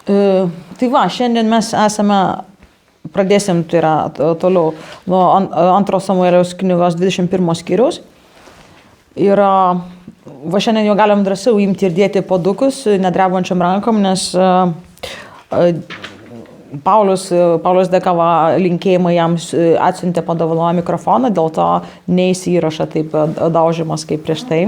Tai va, šiandien mes pradėsim, tai yra toliau nuo 2 Samuelio knygos 21 skyriaus. Ir va šiandien jau galim drąsiau imti ir dėti padukus nedrebančiam rankom, nes Paulius dėkava linkėjimą jam atsiuntė padovanojo mikrofoną, dėl to neįsirašą taip daužimas kaip prieš tai.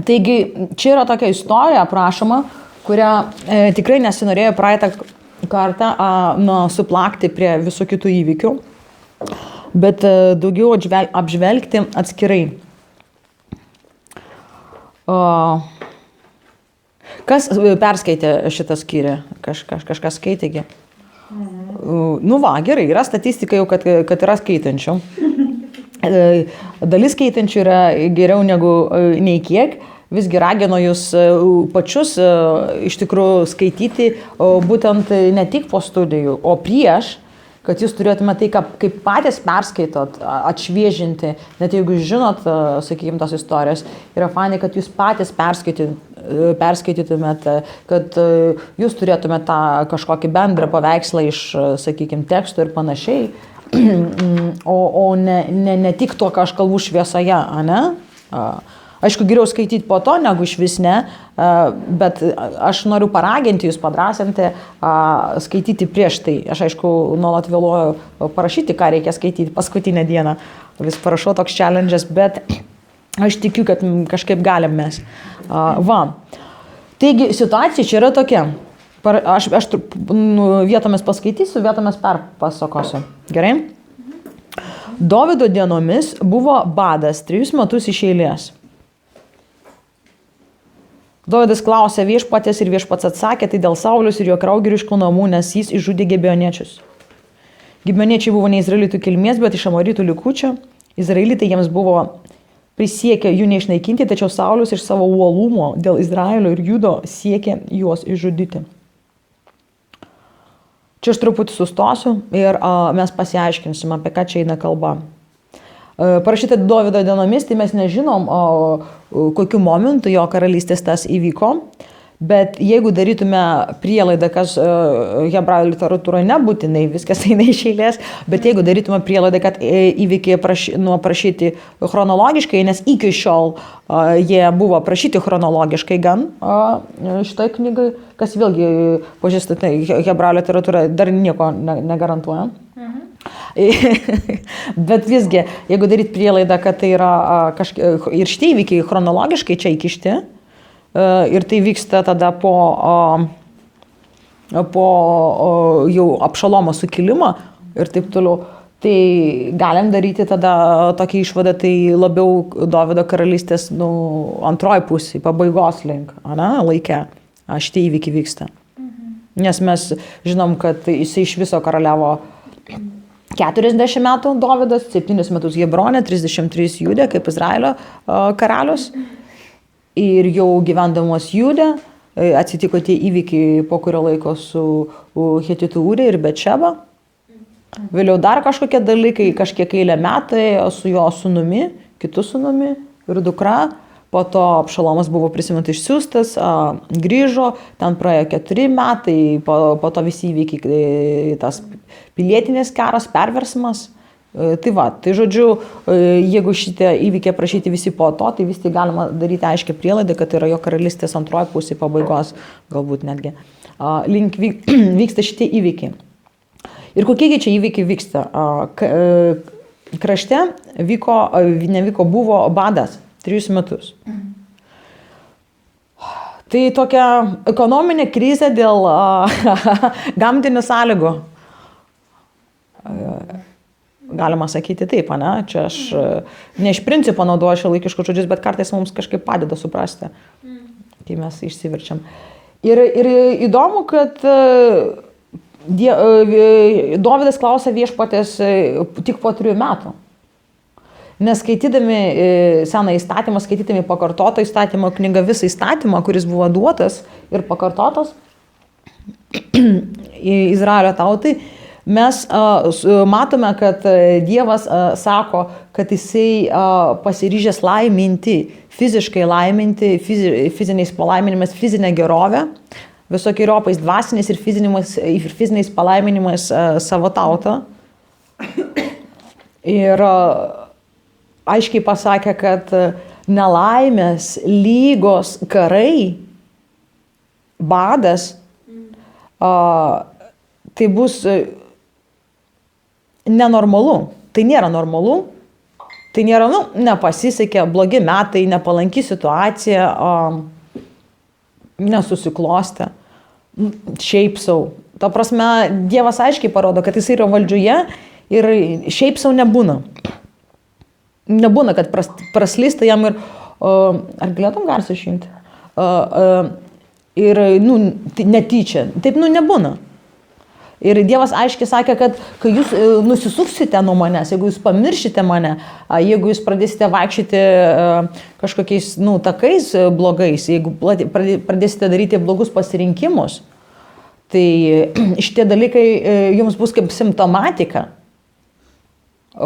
Taigi, čia yra tokia istorija aprašoma, kurią tikrai nesinorėjo praeitą kartą suplakti prie visų kitų įvykių, bet daugiau apžvelgti atskirai. Kas perskaitė šitą skyrį? Kažkas skaitėgi? Nu va, gerai, yra statistika jau, kad yra skaitančių. Dalis skaitančių yra geriau negu nei kiek. Visgi ragino jūs pačius iš tikrųjų skaityti būtent ne tik po studijų, o prieš, kad jūs turėtume tai, kaip patys perskaitot, atšviežinti, net jeigu žinot, sakykime, tos istorijos, yra fainai, kad jūs patys perskaitytumėt, kad jūs turėtumėt tą kažkokį bendrą paveikslą iš, sakykime, tekstų ir panašiai, o ne tik to, ką aš kalbu šviesoje, ne? Aišku, geriau skaityti po to, negu iš vis ne, bet aš noriu paraginti jūs, padrasinti, skaityti prieš tai. Aš, aišku, nuolat vėluoju parašyti, ką reikia skaityti paskutinę dieną. Vis parašau toks challenges, bet aš tikiu, kad kažkaip galim mes. Taigi, situacija čia yra tokia. Aš vietomis paskaitysiu, vietomis perpasakosiu. Gerai? Dovydo dienomis buvo badas 3 metus iš eilės. Dovydas klausė viešpaties ir viešpats atsakė, tai dėl Sauliaus ir jo kraugeriškų namų, nes jis išžudė Gibeoniečius. Gibeoniečiai buvo ne izraelitų kilmės, bet iš amoritų likučio. Izraelitai jiems buvo prisiekę jų neišnaikinti, tačiau Saulius iš savo uolumo dėl Izraelio ir Judo siekė juos išžudyti. Čia aš truputį sustosiu ir mes pasiaiškinsim, apie ką čia eina kalba. Parašyta Dovydo dienomis, tai mes nežinom, kokiu momentu jo karalystės tas įvyko, bet jeigu darytume prielaidą, kas hebrajų literatūroje nebūtinai viskas eina iš eilės, bet jeigu darytume prielaidą, kad įvykiai aprašyti chronologiškai, nes iki šiol jie buvo aprašyti chronologiškai gan šitoj knygai, kas vėlgi pažįsta, tai hebrajų literatūra dar nieko negarantuoja. Bet visgi, jeigu daryti prielaidą, kad tai yra ir šitie įvykiai chronologiškai čia įkišti ir tai vyksta tada po jau Abšalomo sukilimą ir taip toliau, tai galim daryti tada tokį išvadą, tai labiau Dovydo karalystės antroji pusė, pabaigos link, laike šitie įvykiai vyksta. Nes mes žinom, kad jisai iš viso karaliavo 40 metų Dovydas, 7 metus Hebronė, 33 Jude, kaip Izraelio karalius. Ir jau gyvendamos Jude atsitiko tie įvykiai po kurio laiko su Hetitų Ūrija ir Betšeba. Vėliau dar kažkokie dalykai, kažkiek eilę metai su jo sūnumi, kitu sūnumi ir dukra. Po to Abšalomas buvo prisiminti išsiųstas, grįžo, ten praėjo 4 metai, po to visi įvykiai, tas pilietinės karas, perversmas. Tai va, tai žodžiu, jeigu šitie įvykiai aprašyti visi po to, tai vis tai galima daryti aiškiai prielaidą, kad yra jo karalystės antroji pusė pabaigos, galbūt netgi. Link vyksta šitie įvykiai. Ir kokiegi čia įvykiai vyksta? Krašte buvo badas 3 metus. Tai tokia ekonominė krizė dėl gamtinių sąlygų. Galima sakyti taip, ne? Čia aš ne iš principo naudoju šiuolaikiškus žodžius, bet kartais mums kažkaip padeda suprasti, kai mes išsiverčiam. Ir įdomu, kad Dovydas klausė viešpatės tik po 3 metų. Nes skaitydami seną įstatymą, skaitydami pakartotą įstatymo knygą, visą įstatymą, kuris buvo duotas ir pakartotas Izraelio tautai, Mes matome, kad Dievas sako, kad jisai pasiryžęs laiminti, fiziškai laiminti, fiziniais palaiminimais, fizinę gerovę, visokiojopais dvasiniais ir fiziniais palaiminimais savo tautą. Ir aiškiai pasakė, kad nelaimės, lygos, karai, badas, tai bus nenormalu. Tai nėra normalu, tai nėra, nepasisekė, blogi metai, nepalanki situacija, nesusiklostė, šiaip sau. Ta prasme, Dievas aiškiai parodo, kad jis yra valdžioje ir šiaip sau nebūna. Nebūna, kad praslysta jam ir, ar galėtum garsą išjungti? Ir, netyčia. Taip, nebūna. Ir Dievas aiškiai sakė, kad kai jūs nusisuksite nuo manęs, jeigu jūs pamiršite mane, jeigu jūs pradėsite vaikščioti kažkokiais, takais blogais, jeigu pradėsite daryti blogus pasirinkimus, tai šitie dalykai jums bus kaip simptomatika,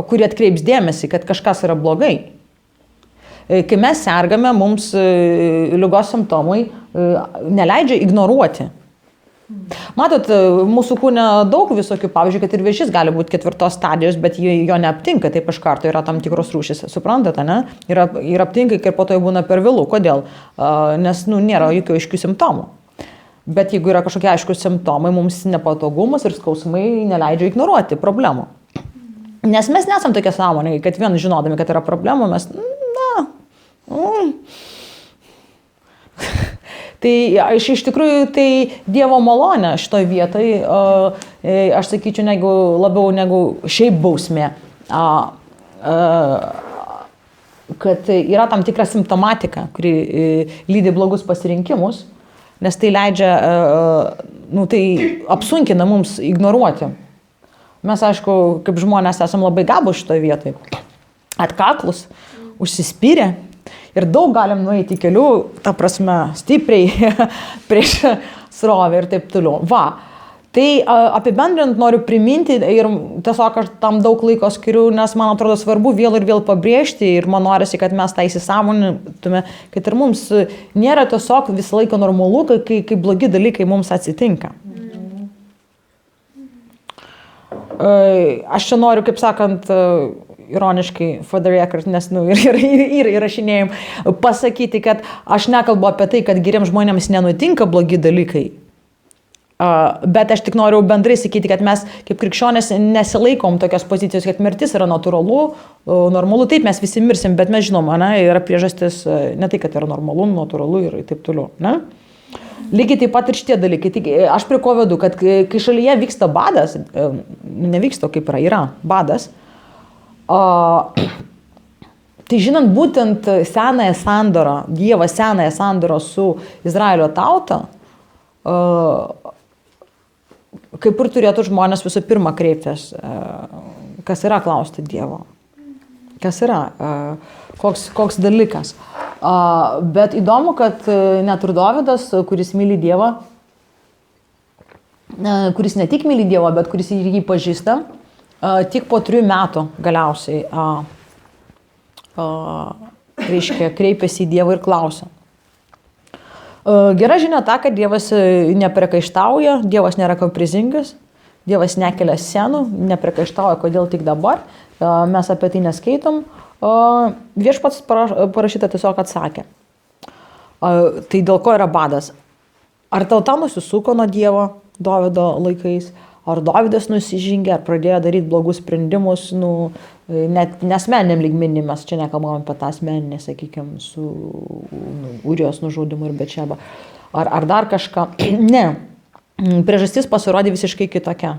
kuri atkreips dėmesį, kad kažkas yra blogai. Kai mes sergame, mums ligos simptomai neleidžia ignoruoti. Matot, mūsų kūne daug visokių, pavyzdžiui, kad ir vėžys gali būti 4 stadijos, bet jo neaptinka, taip iš karto yra tam tikros rūšys, suprantate, ne? Ir aptinka, ir po to jau būna per vėlų. Kodėl? Nes, nėra jokių aiškių simptomų. Bet jeigu yra kažkokie aiškus simptomai, mums nepatogumas ir skausmai neleidžia ignoruoti problemų. Nes mes nesam tokie sąmoningai, kad vien žinodami, kad yra problemų, mes, Tai iš tikrųjų tai Dievo malonė šitoj vietoj, aš sakyčiau, labiau negu šiaip bausmė, kad yra tam tikra simptomatika, kuri lydi blogus pasirinkimus, nes tai leidžia, tai apsunkina mums ignoruoti. Mes, aišku, kaip žmonės esam labai gabūs šitoj vietoj, atkaklus, užsispyrę. Ir daug galim nueiti kelių, ta prasme, stipriai prieš srovę ir taip toliau. Tai apibendrinant noriu priminti ir tiesiog aš tam daug laiko skiriu, nes man atrodo svarbu vėl ir vėl pabrėžti ir man norisi, kad mes tą įsisąmonintume, kad ir mums nėra tiesiog visą laiką normalu, kai blogi dalykai mums atsitinka. Aš čia noriu, kaip sakant, ironiškai, for the record, nes ir įrašinėjim, pasakyti, kad aš nekalbu apie tai, kad geriems žmonėms nenutinka blogi dalykai, bet aš tik noriu bendrai sakyti, kad mes kaip krikščionės nesilaikom tokios pozicijos, kad mirtis yra normalu, taip mes visi mirsim, bet mes žinom, yra priežastis, ne tai, kad yra normalu, natūralu ir taip toliau, ne? Lygiai taip pat ir šitie dalykai. Aš prie ko vedu, kad kai šalyje vyksta badas, nevyksta kaip yra badas, tai žinant būtent senąją sandorą, Dievą senąją sandorą su Izraelio tauta, kaip ir turėtų žmonės visų pirma kreiptis, kas yra klausti Dievo, kas yra, koks dalykas. Bet įdomu, kad net ir Dovydas, kuris myli Dievą, kuris ne tik myli Dievą, bet kuris ir jį pažįsta, tik po 3 metų galiausiai kreipiasi į Dievą ir klausia. Gera žinia ta, kad Dievas nepriekaištauja, Dievas nėra kaprizingas, Dievas nekelia sienų, nepriekaištauja, kodėl tik dabar, mes apie tai neskaitom. Viešpats parašyta tiesiog atsakė. Tai dėl ko yra badas? Ar tauta nusisuko nuo Dievo Dovydo laikais? Ar Dovydas nusižengė, ar pradėjo daryti blogus sprendimus, net nesmeniniam lygmenį, mes čia nekalbam apie tą asmeninį, sakykime, su Urijos nužudymu ir Betšeba. Ar dar kažką? Ne. Priežastis pasirodė visiškai kitokia.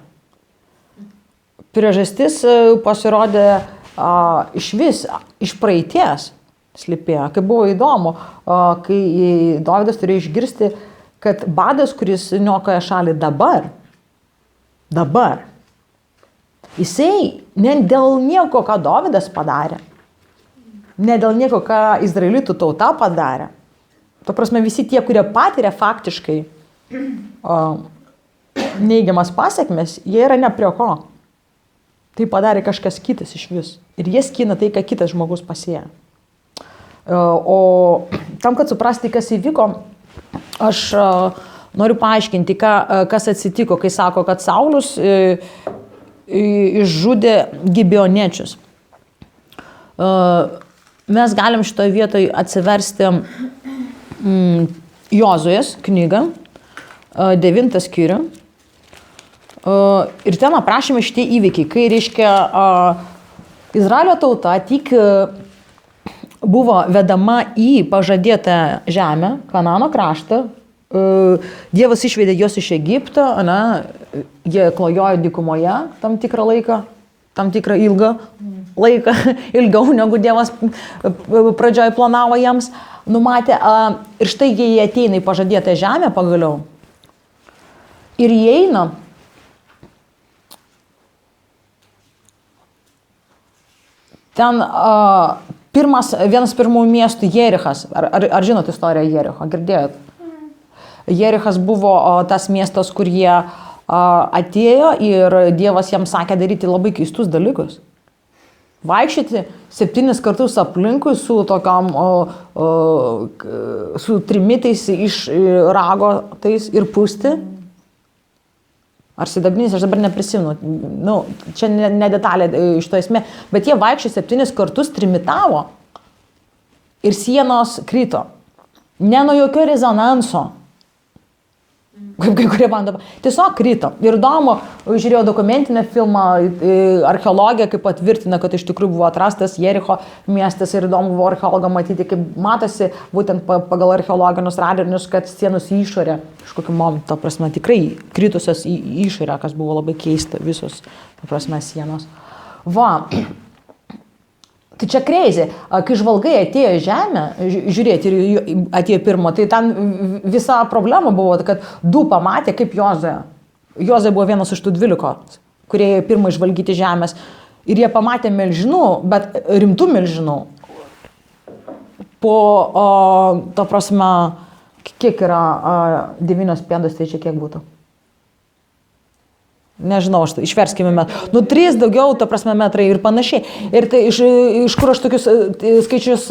Priežastis pasirodė iš praeities slypėjo. Kai buvo įdomu, kai Dovydas turėjo išgirsti, kad badas, kuris niokoja šalį dabar, jisai ne dėl nieko, ką Dovydas padarė, ne dėl nieko, ką izraelitų tauta padarė. Tuo prasme, visi tie, kurie patiria faktiškai neigiamas pasiekmes, jie yra ne prie ko. Tai padarė kažkas kitas iš vis. Ir jie skina tai, ką kitas žmogus pasėjo. O tam, kad suprasti, kas įvyko, aš noriu paaiškinti, kas atsitiko, kai sako, kad Saulius išžudė Gibeoniečius. Mes galim šitoje vietoje atsiversti Jozuės knygą, 9 skyrių. Ir ten aprašėme šitie įvykiai, kai, reiškia, Izraelio tauta tik buvo vedama į pažadėtą žemę, Kanano kraštą. Dievas išvedė juos iš Egipto, jie klajojo dykumoje tam tikrą laiką, tam tikrą ilgą laiką, ilgiau negu Dievas pradžioje planavo jiems, numatė. Ir štai jie ateina į pažadėtą žemę pagaliau. Ir jie eina. Ten vienas pirmųjų miestų Jerichas. Ar žinot istoriją Jericho? Girdėjot? Jerichas buvo tas miestas, kur jie atėjo ir Dievas jiems sakė daryti labai keistus dalykus. Vaikščioti 7 kartus aplinkui su tokiam, su trimitais iš rago tais ir pūsti. Ar sidabrinys, aš dabar neprisimenu, čia ne detalė iš to esmė, bet jie vaikščiai 7 kartus trimitavo ir sienos krito. Ne nuo jokio rezonanso, kaip kai kurie bando, tiesiog krito. Ir įdomu, žiūrėjau dokumentinę filmą, archeologija kaip patvirtina, kad iš tikrųjų buvo atrastas Jericho miestas ir įdomu buvo archeologą matyti, kaip matosi būtent pagal archeologinius radinius, kad sienos į išorę, iš kokiu momentu, ta prasme, tikrai kritusios į išorę, kas buvo labai keista, visos, ta prasme, sienos. Va. Tai čia crazy, kai žvalgai atėjo į žemę, žiūrėti ir atėjo pirmo, tai ten visa problema buvo, kad 2 pamatė kaip Jozuė. Jozuė buvo vienas iš tų 12, kurie pirmą žvalgyti žemės. Ir jie pamatė milžinų, bet rimtų milžinų. Po, to prasme, kiek yra 9 pėdos, tai čia kiek būtų? Nežinau, išverskime metrų. 3 daugiau, ta prasme, metrai ir panašiai. Ir tai iš kur aš tokius skaičius,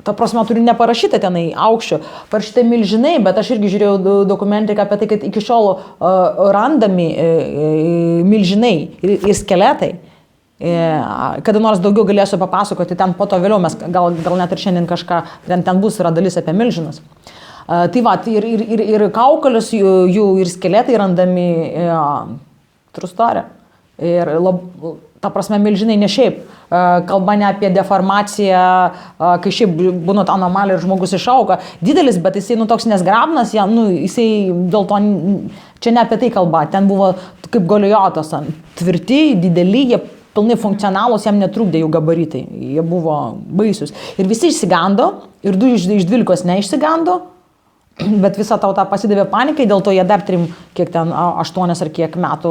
ta prasme, turiu neparašytą tenai aukščio, parašyta milžinai, bet aš irgi žiūrėjau dokumentiką apie tai, kad iki šiol randami milžinai ir skeletai. Kada nors daugiau galėsiu papasakoti, ten po to vėliau mes gal net ir šiandien kažką, ten bus yra dalis apie milžinus. Tai va, ir kaukolius jų ir skeletai randami trustorė. Ir ta prasme, milžinai ne šiaip. Kalba ne apie deformaciją, kai šiaip būna anomalija ir žmogus išauga. Didelis, bet jisai toks nesgrabnas, jisai dėl to, čia ne apie tai kalba. Ten buvo kaip Goliatas, tvirti, dideli, jie pilnai funkcionalūs, jam netrukdė jų gabaritai. Jie buvo baisius. Ir visi išsigando, ir 2 iš 12 neišsigando. Bet visa tauta pasidavė panikai, dėl to jie dar 3, kiek ten, 8 ar kiek metų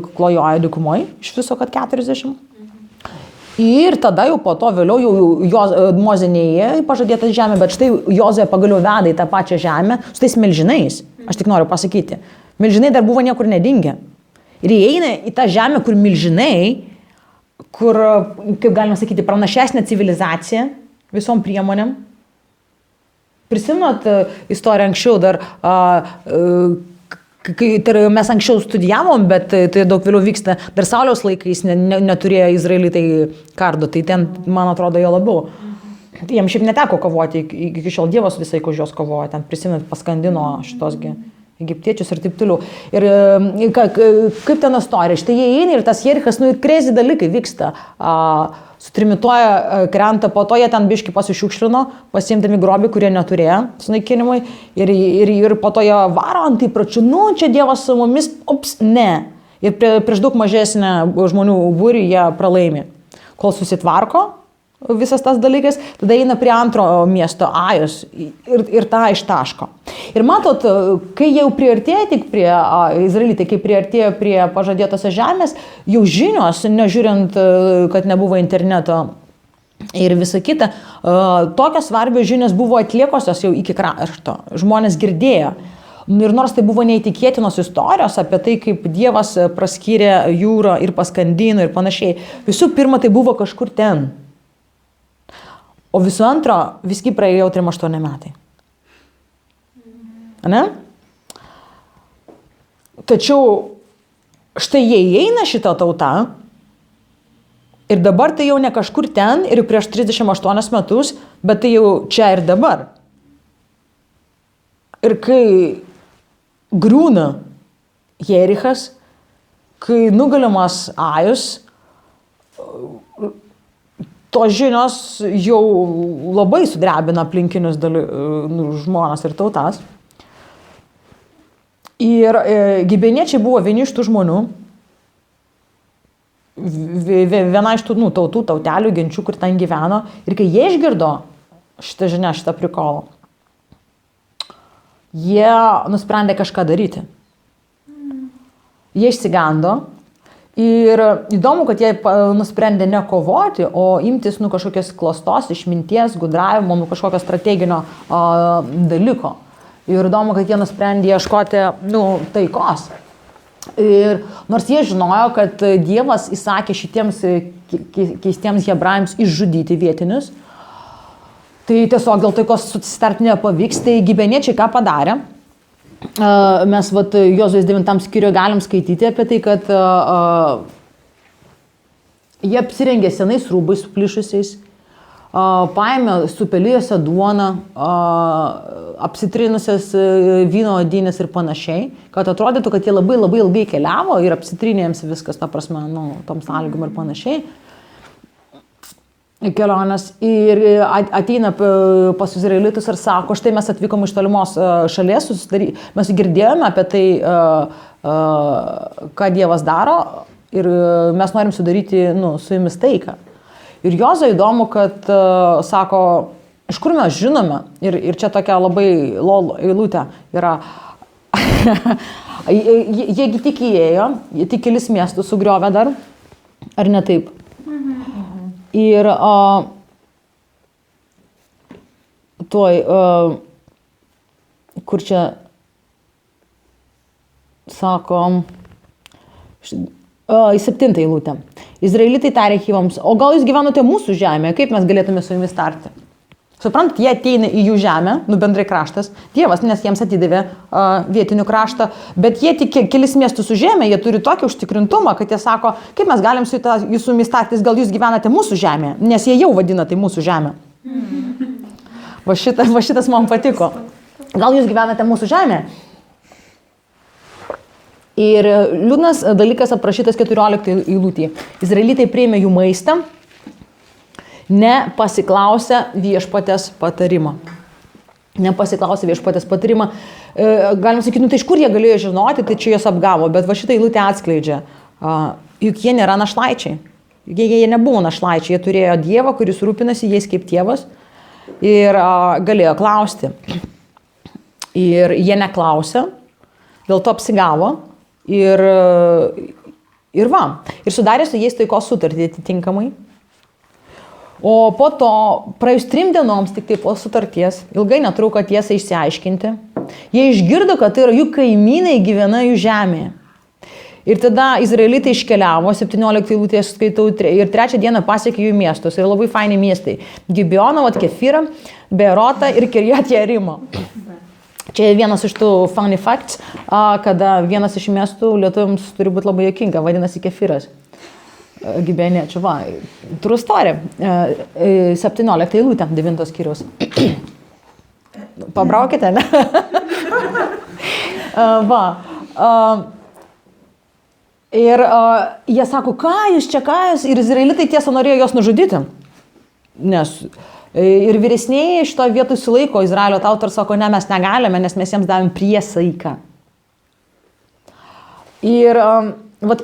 klojojo dykumoje, iš viso, kad 40. Ir tada jau po to vėliau jau Mozė neėjo į pažadėtą žemę, bet štai Jozuė pagaliau veda į tą pačią žemę su tais milžinais, aš tik noriu pasakyti. Milžinai dar buvo niekur nedingę. Ir jie eina į tą žemę, kur milžinai, kur, kaip galima sakyti, pranašesnė civilizacija visom priemonėm. Prisimenat istoriją anksčiau dar, kai mes anksčiau studijavom, bet tai daug vėliau vyksta, dar Sauliaus laikais neturėjo izraelitai kardo, tai ten, man atrodo, jie labiau. Jiems šiaip neteko kovoti, iki šiol Dievas visai už juos kovojo, ten prisimenat paskandino šitosgi egiptiečius ir taip toliau. Ir kaip ten istorija, štai jie eina ir tas Jerichas, ir crazy dalykai vyksta. Sutrimituoja, krenta, po to jie ten biškį pasišiukšlino, pasiimdami grobį, kurie neturėjo sunaikinimui ir po to jie varo ant įpročių, čia Dievas su mumis, ne. Ir prieš daug mažesnę žmonių būrį jie pralaimi. Kol susitvarko visas tas dalykas, tada eina prie antro miesto Ajos ir tą ištaško. Ir matot, kai jau priartėjo tik prie izraelitai, kai priartėjo prie pažadėtosios žemės, jau žinios, nežiūrint, kad nebuvo interneto ir visa kita, tokios svarbios žinios buvo atliekosios jau iki krašto. Žmonės girdėjo. Ir nors tai buvo neįtikėtinos istorijos apie tai, kaip Dievas praskyrė jūrą ir paskandino ir panašiai, visų pirma, tai buvo kažkur ten. O visų antro, visgi praėjo 3-8 metai. Ne? Tačiau štai jie įeina šitą tautą ir dabar tai jau ne kažkur ten ir prieš 38 metus, bet tai jau čia ir dabar. Ir kai griūna Jerichas, kai nugalimas Ajus, tos žinios jau labai sudrebina aplinkinius žmones ir tautas. Ir gibeniečiai buvo vieni iš tų žmonių, viena iš tų tautų, tautelių, genčių, kur ten gyveno. Ir kai jie išgirdo šitą žinią, šitą prikolą, jie nusprendė kažką daryti. Jie išsigando ir įdomu, kad jie nusprendė ne kovoti, o imtis kažkokios klastos, išminties, gudravimo, kažkokio strateginio dalyko. Ir įdomu, kad jie nusprendė ieškoti taikos. Ir nors jie žinojo, kad Dievas įsakė šitiems keistiems hebrajams išžudyti vietinius, tai tiesiog dėl taikos susitarti nepavyks, tai gibeniečiai ką padarė. Mes Jozuės 9 skyriuje galim skaityti apie tai, kad jie apsirengė senais rūbais suplyšusiais, paėmė supelijusią duoną, apsitrinusias vyno odynės ir panašiai, kad atrodytų, kad jie labai labai ilgai keliavo ir apsitrinė jiems viskas, ta prasme, tom sąlygom ir panašiai. Kelionės ir ateina pas izraelitus ir sako, štai mes atvykom iš tolimos šalies, mes girdėjome apie tai, ką Dievas daro ir mes norim sudaryti su jumis taiką. Ir Jozuė įdomu, kad sako, iš kur mes žinome, ir čia tokia labai lol eilutė yra, jiegi tik įėjo, jie tik kelis miestus sugriovė dar, ar ne taip? Ir kur čia sako, į 7 eilutę. Izraelitai tarė Hivams, o gal jūs gyvenote mūsų žemėje, kaip mes galėtume su jumis tarti? Suprant, jie ateina į jų žemę, bendrai kraštas, Dievas, nes jiems atidavė vietinių kraštą, bet jie tik kelis miestus užėmė, jie turi tokį užtikrintumą, kad jie sako, kaip mes galim su jumis tartis, gal jūs gyvenate mūsų žemėje, nes jie jau vadina tai mūsų žemė. Va šitas man patiko. Gal jūs gyvenate mūsų žemėje? Ir liūdnas dalykas aprašytas 14 eilutėje. Izraelitai priėmė jų maistą, nepasiklausę viešpatės patarimą. Galim sakyti, tai iš kur jie galėjo žinoti, tai čia jos apgavo, bet va šitą eilutę atskleidžia. Juk jie nėra našlaičiai. Jie nebuvo našlaičiai, jie turėjo Dievą, kuris rūpinasi jais kaip tėvas ir galėjo klausti. Ir jie neklausė, dėl to apsigavo. Ir sudarė su jais taikos sutartį atitinkamai. O po to, praėjus 3 dienoms tik tai po sutarties, ilgai netruko tiesą išsiaiškinti, jie išgirdo, kad tai yra jų kaimynai gyvena jų žemėje. Ir tada izraelitai iškeliavo, 17 eilutėje skaitau, ir 3 dieną pasiekė jų miestus. Ir labai faini miestai. Gibeoną, Kefyrą, Beerotą ir Kirjat Jearimą. Čia vienas iš tų funny facts, kada vienas iš miestų lietuviams turi būti labai juokinga, vadinasi Kefyras. Gibeniečių, true story. 17 eilutė, 9 skyriaus. Pabraukite, ne? Ir jie sako, ką jūs, ir izraelitai tiesa norėjo jos nužudyti. Nes ir vyresnėje šito vietų sulaiko Izraelio tautą ir sako, ne, mes negalime, nes mes jiems davėm priesaiką. Ir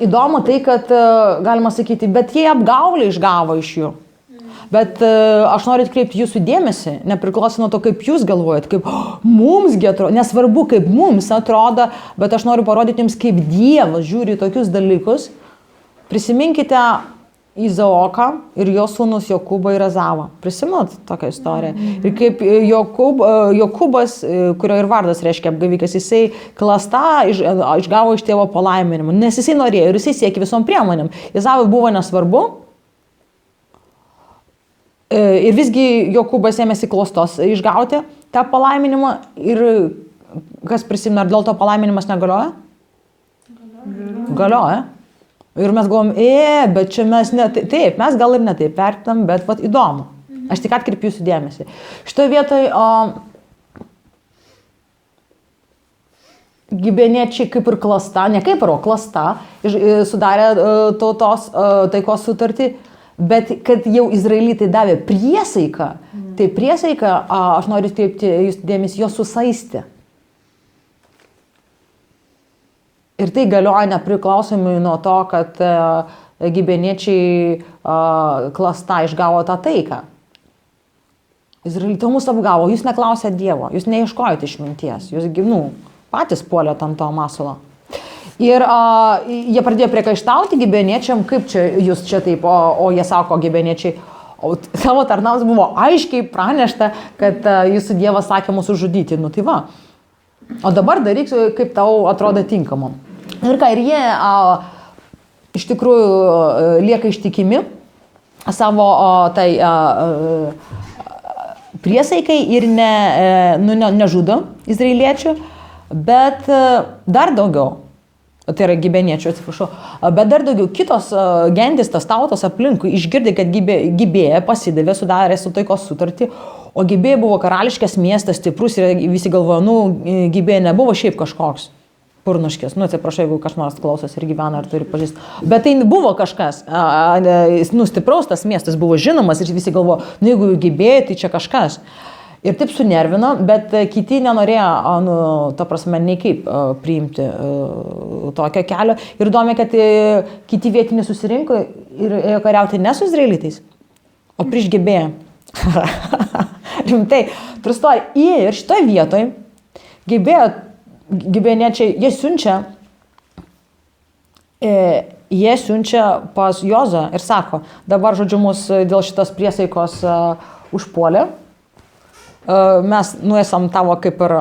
įdomu tai, kad galima sakyti, bet jie apgaulę išgavo iš jų. Bet aš noriu atkreipti jūsų dėmesį, nepriklauso nuo to, kaip jūs galvojat, kaip mumsgi atrodo, nesvarbu, kaip mums atrodo, bet aš noriu parodyti jums, kaip Dievas žiūri tokius dalykus. Prisiminkite Izaoką ir jo sūnus Jokūbą ir Ezavą. Prisimenat tokią istoriją? Ir kaip Jokūbas, kurio ir vardas reiškia apgavikas, jisai klasta išgavo iš tėvo palaiminimą, nes jisai norėjo ir jisai siekė visom priemonėm. Ezavui buvo nesvarbu. Ir visgi Jokūbas ėmėsi klastos išgauti tą palaiminimą ir kas prisimena, ar dėl to palaiminimas negalioja? Galioja. Ir mes galvom, bet čia mes ne taip, mes gal ir ne taip vertinam, bet vat įdomu. Aš tik atkreipiu jūsų dėmesį. Šitoje vietoje Gibeoniečiai kaip ir klasta, ne kaip ir, o klasta, sudarė tautos taikos sutartį, bet kad jau izraelitai davė priesaiką, tai priesaiką, aš noriu atkreipti jūsų dėmesį, jos susaistė. Ir tai galioja nepriklausomai nuo to, kad Gibeoniečiai klasta išgavo tą taiką. Izraelitai mus apgavo, jūs neklausėt Dievo, jūs neieškojate išminties, jūs patys puolėt ant to masalo. Ir jie pradėjo priekaištauti Gibeoniečiam, kaip čia jūs čia taip, o jie sako Gibeoniečiai, savo tarnams buvo aiškiai pranešta, kad jūsų Dievas sakė mūsų žudyti. Nu tai va. O dabar daryk, kaip tau atrodo tinkama. Ir ką, ir jie iš tikrųjų lieka ištikimi savo priesaikai ir nežudo izraeliečių, bet dar daugiau, tai yra Gibeoniečių, atsiprašau, bet dar daugiau kitos gentys, tas tautos aplinkui išgirdė, kad Gibėja pasidavė, sudarė su taikos sutartį, o Gibėja buvo karališkas miestas, stiprus ir visi galvojo, Gibėja nebuvo šiaip kažkoks purnuškis, atsiprašau, jeigu kažkas klausosi ir gyvena ar turi pažįsti, bet tai buvo kažkas, stipraus tas miestas buvo žinomas ir visi galvojo, jeigu Gibėja, tai čia kažkas. Ir taip sunervino, bet kiti nenorėjo, ta prasme, nei kaip priimti tokio kelio. Ir įdomu, kad kiti vietiniai susirinko ir ėjo kariauti ne su izraelitais, o prieš Gibėją. Rimtai, trustoji. Ir šitoje vietoje Gibeoniečiai, jie siunčia pas Jozą ir sako, dabar, žodžiu, mus dėl šitos priesaikos užpuolė. Mes esam tavo kaip ir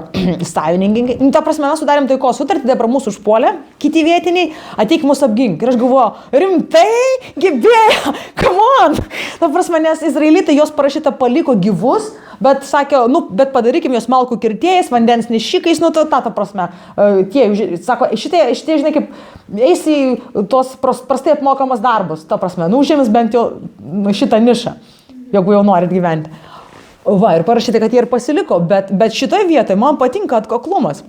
sąjungininkai. Ta prasme, mes sudarėm taikos sutartį, dabar mūsų užpuolė, kiti vietiniai, ateik mus apgink. Ir aš galvoju, rimtai, Gibėja, come on. Ta prasme, nes izraelitai jos parašyta paliko gyvus, bet sakė, bet padarykim jos malkų kirtėjais, vandens nešikais, ta prasme. Tie, sako, šitie, žinai, kaip eisi į tos prastai apmokamas darbus, ta prasme, užims bent jau šitą nišą, jeigu jau norit gyventi. Va, ir parašyti, kad jie ir pasiliko, bet šitoje vietoje man patinka atkaklumas.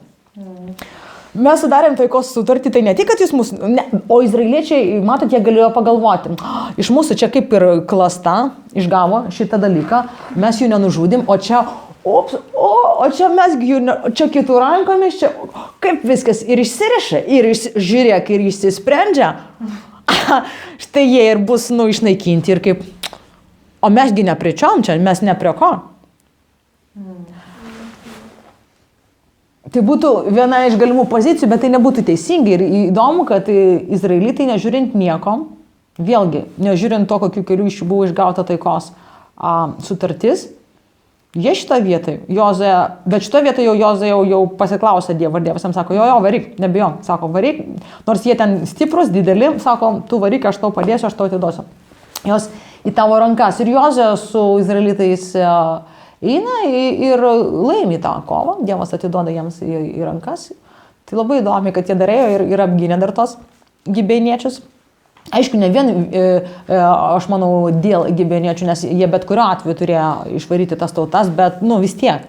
Mes sudarėm taikos sutartį, tai ne tik, kad jūs mūsų, o izraeliečiai, matot, jie galėjo pagalvoti, iš mūsų čia kaip ir klasta išgavo šitą dalyką, mes jų nenužudim, o čia mes čia kitų rankomis, čia kaip viskas ir išsiriša, ir žiūrėk, ir išsisprendžia. Štai jie ir bus, išnaikinti ir kaip... O mesgi nepričiom čia, mes ne prie ko. Tai būtų viena iš galimų pozicijų, bet tai nebūtų teisingai. Ir įdomu, kad izraelitai nežiūrint nieko, vėlgi, nežiūrint to, kokiu keliu iš jų buvo išgauta taikos sutartis, jie šitą vietą, bet šitą vietą Jozė jau pasiklausė Dievo, ir Dievas jam sako, jo, varyk, nebijom, sako, varyk, nors jie ten stiprus, dideli, sako, tu varyk, aš tau padėsiu, aš tau atiduosiu. Jos į tavo rankas. Ir Jozė su izraelitais eina ir laimi tą kovą. Dievas atiduoda jiems į rankas. Tai labai įdomi, kad jie darėjo ir apgynė dar tos Gibeoniečius. Aišku, ne vien, aš manau, dėl Gibeoniečių, nes jie bet kuriuo atveju turėjo išvaryti tas tautas, bet, vis tiek.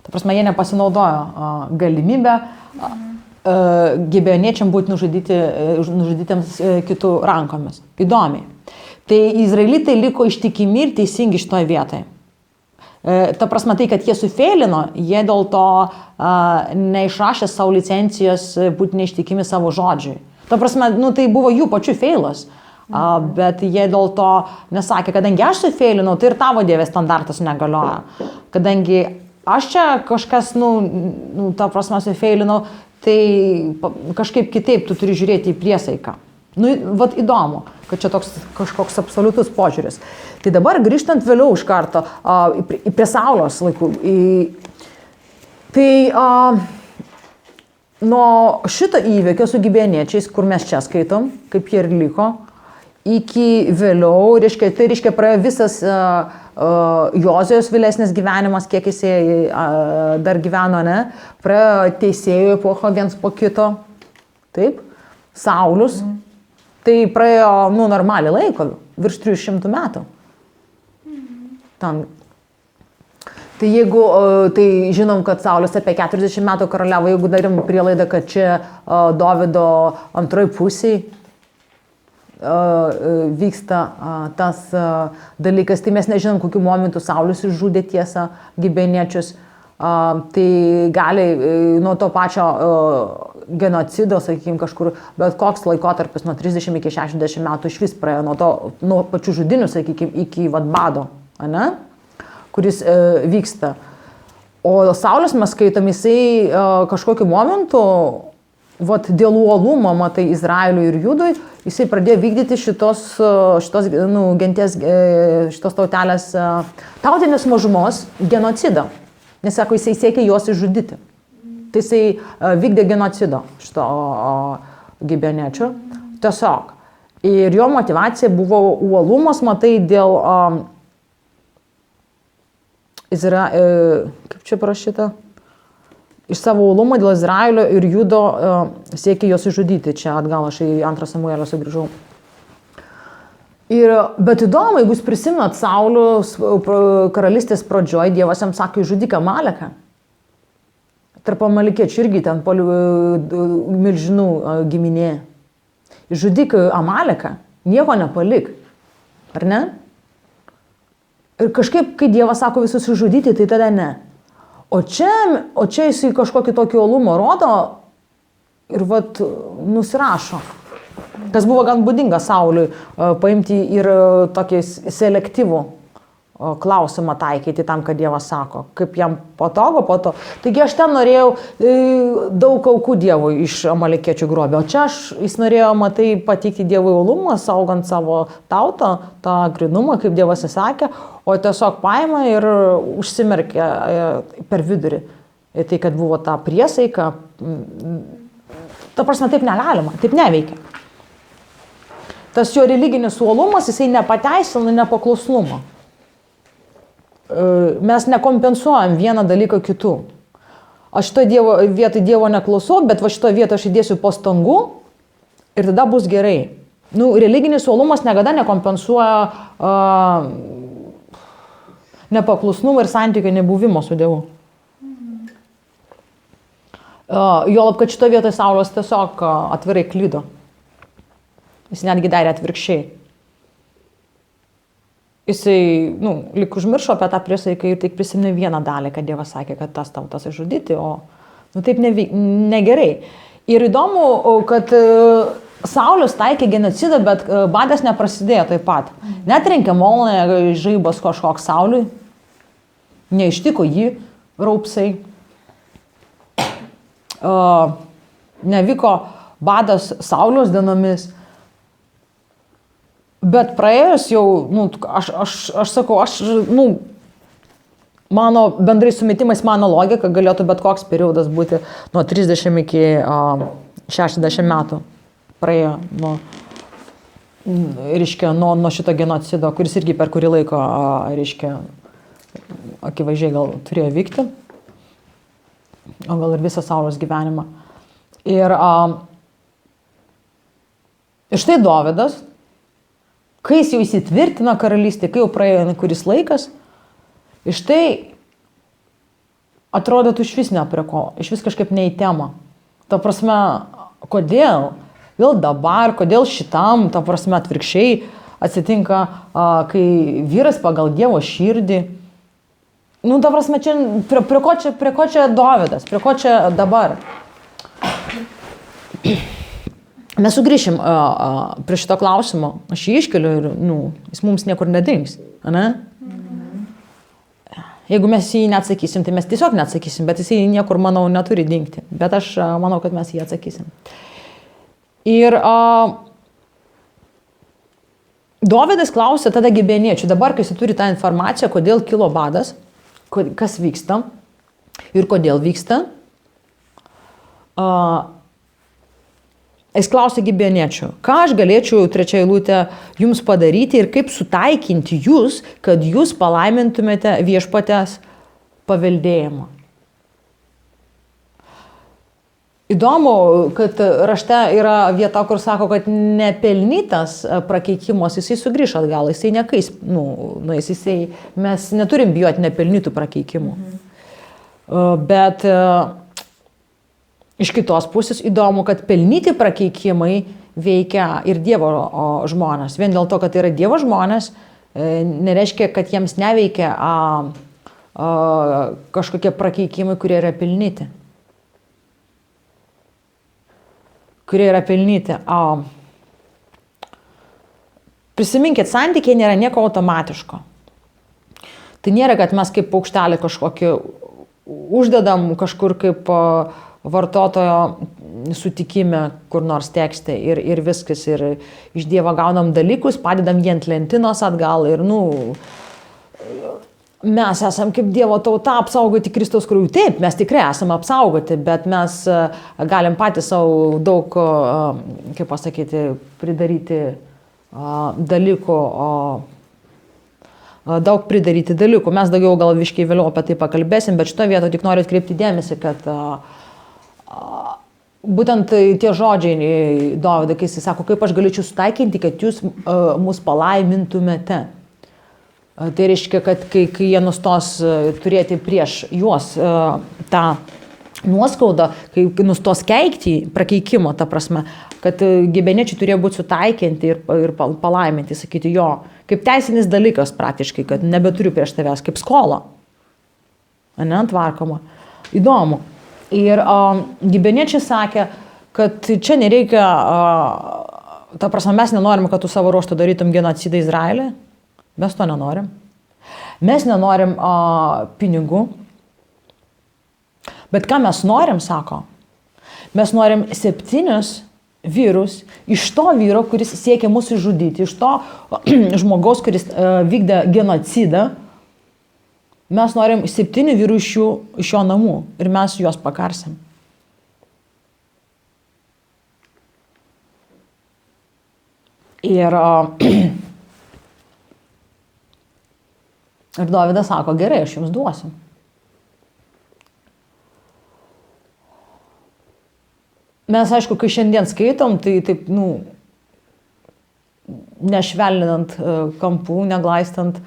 Ta prasme, jie nepasinaudojo galimybę Gibeoniečiam būti nužudytiems kitų rankomis. Įdomiai. Tai izraelitai liko ištikimi ir teisingi šitoje vietoje. Ta prasme, tai, kad jie sufeilino, jie dėl to neišrašė savo licencijos būti neištikimi savo žodžiui. Ta prasme, tai buvo jų pačių feilas. Bet jie dėl to nesakė, kadangi aš sufeilinau, tai ir tavo Dievės standartas negalioja. Kadangi aš čia kažkas, ta prasme, sufeilinau, tai kažkaip kitaip tu turi žiūrėti į priesaiką. Nu, vat įdomu, kad čia toks kažkoks absoliutus požiūris. Tai dabar grįžtant vėliau iš karto prie Saulės laikų. Nuo šito įvykio su gibėniečiais, kur mes čia skaitom, kaip jie ir liko, iki vėliau, tai reiškia praėjo visas Jozijos vėlesnis gyvenimas, kiek jisai dar gyveno, ne? Praėjo teisėjų epocha viens po kito, taip, Saulius, tai praėjo, normaliai laiko, virš 300 metų. Ten. Tai jeigu, tai žinom, kad Saulis apie 40 metų karaliavo, jeigu darim prielaidą, kad čia Dovydo antroji pusiai vyksta tas dalykas, tai mes nežinom, kokiu momentu Saulis išžudė tiesą gibėniečius, tai gali nuo to pačio genocido, sakykime, kažkur, bet koks laikotarpis nuo 30 iki 60 metų iš vis praėjo, nuo pačių žudinių, sakykime, iki bado, ane? Kuris vyksta. O Saulis mes skaitom, jisai kažkokiu momentu, dėl uolumo, matai, Izraeliui ir Judui, jisai pradėjo vykdyti šitos genties, šitos tautelės, tautinės mažumos genocidą. Nes, sako, jisai siekė juos išžudyti. Tai jisai vykdė genocido šito gibėniečio. Tiesiog. Ir jo motivacija buvo uolumas, matai, dėl kaip čia parašyta, iš savo uolumo dėl Izraelio ir Judo siekė juos išžudyti. Čia atgal aš į 2 Samuelio sugrįžau. Bet įdomu, jeigu jūs prisimenat Sauliaus karalystės pradžioj, Dievas jam sakė, žudyk Amaleką. Tarp amalekiečių irgi ten milžinų giminė. Žudyk Amaleką, nieko nepalik. Ar ne? Ir kažkaip, kai Dievas sako visus išžudyti, tai tada ne. O čia jisai kažkokį tokį uolumą rodo ir nusirašo. Kas buvo gan būdinga Sauliui, paimti ir tokį selektyvų klausimą taikyti tam, kad Dievas sako, kaip jam patogu po to. Taigi aš ten norėjau daug aukų Dievui iš amalekiečių grobio, o čia jis norėjo, matai, pateikti Dievui uolumą, saugant savo tautą, tą grinumą, kaip Dievas įsakė, o tiesiog paima ir užsimerkė per vidurį. Tai, kad buvo ta priesaika, ta prasme, taip negalima, taip neveikia. Tas jo religinis uolumas, jisai nepateisina nepaklusnumą. Mes nekompensuojam vieną dalyką kitų. Aš šitoje vietoje Dievo neklausau, bet šitoje vietoje aš įdėsiu pastangų ir tada bus gerai. Religinis uolumas niekada nekompensuoja nepaklusnumą ir santykio nebuvimo su Dievu. Juolab, kad šitoje vietoje Saulius tiesiog atvirai klydo. Jis netgi darė atvirkščiai. Jisai, lyg užmiršo apie tą priesaiką ir tik prisiminė vieną dalį, kad Dievas sakė, kad tas tautas išžudyti, o taip negerai. Ir įdomu, kad Saulius taikė genocidą, bet badas neprasidėjo taip pat. Netrenkė molnė žaibas kažkoks Sauliui, neištiko jį raupsai, nevyko badas Sauliaus dienomis. Bet praėjus jau, aš sakau, mano bendrai sumetimais, mano logika galėtų bet koks periodas būti nuo 30 iki 60 metų praėjo nuo šito genocido, kuris irgi per kurį laiko, akivaizdžiai gal turėjo vykti, o gal ir visą Sauliaus gyvenimą. Ir štai Dovydas, kai jis jau įsitvirtino karalystė, kai jau praėjo kuris laikas, iš tai atrodo tu išvis ne prie ko, išvis kažkaip ne į temą. Ta prasme, kodėl? Vėl dabar, kodėl šitam, ta prasme, atvirkščiai atsitinka, kai vyras pagal Dievo širdį. Ta prasme, čia, prie ko čia Dovydas, prie ko čia dabar? Mes sugrįšim prie šito klausimo, aš jį iškeliu ir jis mums niekur nedings. Ne? Jeigu mes jį neatsakysim, tai mes tiesiog neatsakysim, bet jis niekur, manau, neturi dingti. Bet aš manau, kad mes jį atsakysim. Ir Dovydas klausė tada gibeniečių, dabar, kai jis turi tą informaciją, kodėl kilo badas, kas vyksta ir kodėl vyksta, jis klausė gibeniečių, ką aš galėčiau, trečia eilutė, jums padaryti ir kaip sutaikinti jūs, kad jūs palaimintumėte viešpatės paveldėjimą. Įdomu, kad rašte yra vieta, kur sako, kad nepelnytas prakeikimas, jisai sugrįš atgal, jisai nekais, mes neturim bijoti nepelnytų prakeikimų. Bet iš kitos pusės įdomu, kad pelnyti prakeikimai veikia ir Dievo žmonės. Vien dėl to, kad tai yra Dievo žmonės, nereiškia, kad jiems neveikia kažkokie prakeikimai, kurie yra pelnyti. Prisiminkit, santykiai nėra nieko automatiško. Tai nėra, kad mes kaip paukštelį kažkokį uždedam kažkur kaip vartotojo sutikime kur nors tekste ir viskas. Ir iš Dievo gaunam dalykus, padedam jį ant lentynos atgal ir mes esam kaip Dievo tauta apsaugoti Kristaus krauju. Taip, mes tikrai esame apsaugoti, bet mes galim patys savo daug, kaip pasakyti, pridaryti dalykų, daug pridaryti dalykų. Mes daugiau gal viškai vėliau apie tai pakalbėsim, bet šito vieto tik noriu atkreipti dėmesį, kad būtent tie žodžiai Dovydo, kai jis sako, kaip aš galėčiau sutaikinti, kad jūs mus palaimintumėte. Tai reiškia, kad kai jie nustos turėti prieš juos tą nuoskaudą, kai nustos keikti prakeikimo, ta prasme, kad gibeniečiai turėjo būti sutaikinti ir palaiminti, sakyti jo, kaip teisinis dalykas praktiškai, kad nebeturiu prieš tavęs, kaip skola. Tvarkoma. Įdomu. Ir gibeniečiai sakė, kad čia nereikia, ta prasme, mes nenorim, kad tu savo ruožtu darytum genocidą Izraelį. Mes to nenorim. Mes nenorim pinigų. Bet ką mes norim, sako? Mes norim 7 vyrus iš to vyro, kuris siekia mūsų žudyti, iš to žmogaus, kuris vykdė genocidą. Mes norim 7 vyrų iš jo namų ir mes juos pakarsim. Ir Dovydas sako, gerai, aš jums duosiu. Mes, aišku, kai šiandien skaitom, tai taip, nešvelninant kampų, neglaistant,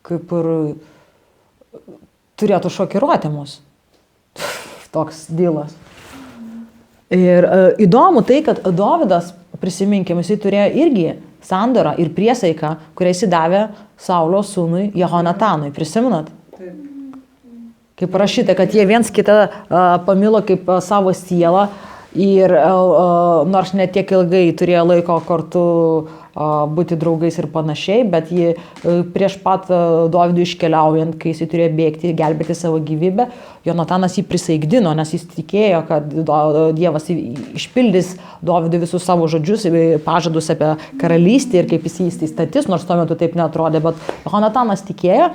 kaip ir turėtų šokiruoti mus. Toks dylas. Ir įdomu tai, kad Dovydas, prisiminkim, jisai turėjo irgi sandorą ir priesaiką, kurią jis davė Saulio sūnui Jehonatanui. Prisimenat? Kaip parašyta, kad jie viens kitą pamilo kaip savo sielą ir nors ne tiek ilgai turėjo laiko kartu būti draugais ir panašiai, bet jį prieš pat Dovydui iškeliaujant, kai jis turėjo bėgti, gelbėti savo gyvybę, Jonatanas jį prisaigdino, nes jis tikėjo, kad Dievas išpildys Dovydui visus savo žodžius, pažadus apie karalystę ir kaip jis jį statys, nors tuo metu taip neatrodė, bet Jonatanas tikėjo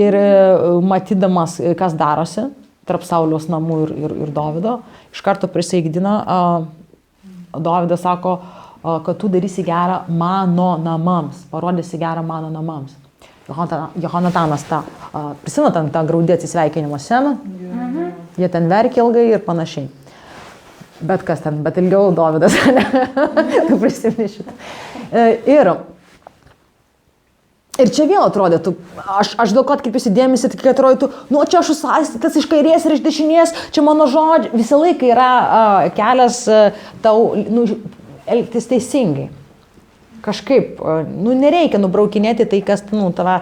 ir matydamas, kas darosi tarp Sauliaus namų ir Dovydo, iš karto prisaigdino. Dovydas sako, kad tu darysi gerą mano namams, parodysi gerą mano namams. Jehonatanas prisimenat tą graudį atsisveikinimo sceną, jie ten verkė ilgai ir panašiai. Bet kas ten, bet ilgiau Dovydas, tu prisimeni šitą. Ir čia vėl atrodytų, aš daug atkreipiuosi dėmesį, tik atrodytų, čia aš susaistytas iš kairės ir iš dešinės, čia mano žodžiai, visą laiką yra kelias tau, elgtis teisingai. Kažkaip, nereikia nubraukinėti tai, kas tave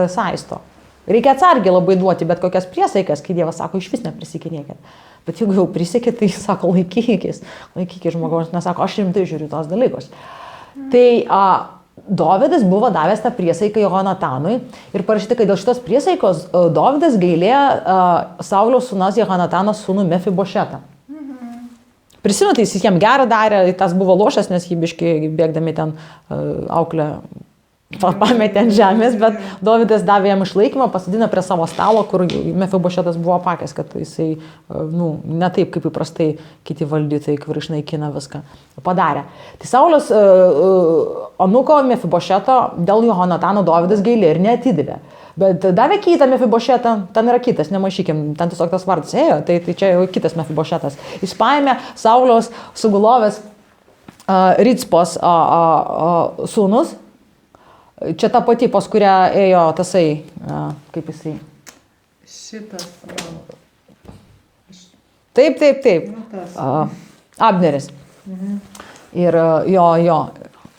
saisto. Reikia atsargiai labai duoti bet kokias priesaikas, kai Dievas sako, iš vis neprisikinėkit. Bet jeigu jau prisikit, tai sako, laikykis žmogaus, nesako, aš rimtai žiūriu tos dalykus. Tai Dovydas buvo davęs tą priesaiką Jehonatanui ir parašyta, kad dėl šitos priesaikos Dovydas gailėjo Saulio sūnaus Jehonatano sūnų Mefibošetą. Prisimenu, jis jiem gerą darė, tas buvo lošas, nes jį biškai bėgdami ten auklę pametė ant žemės, bet Dovydas davė jam išlaikymą, pasidino prie savo stalo, kur Mefibošetas buvo pakęs, kad jisai, ne taip kaip įprastai kiti valdytojai, kur išnaikina viską, padarė. Tai Saulius anuko Mefibošeto dėl Jonatano Dovydas gailė ir neatidavė. Bet davė kitą Mefibošetą, ten yra kitas, nemaišykim, ten tiesiog tas vardas ėjo, tai čia jau kitas Mefibošetas. Jis paėmė Sauliaus sugulovės Ricpos sūnus. Čia ta pati, pas kurią ėjo tasai, kaip jisai. Šitas. Taip. Abneris. Ir jo.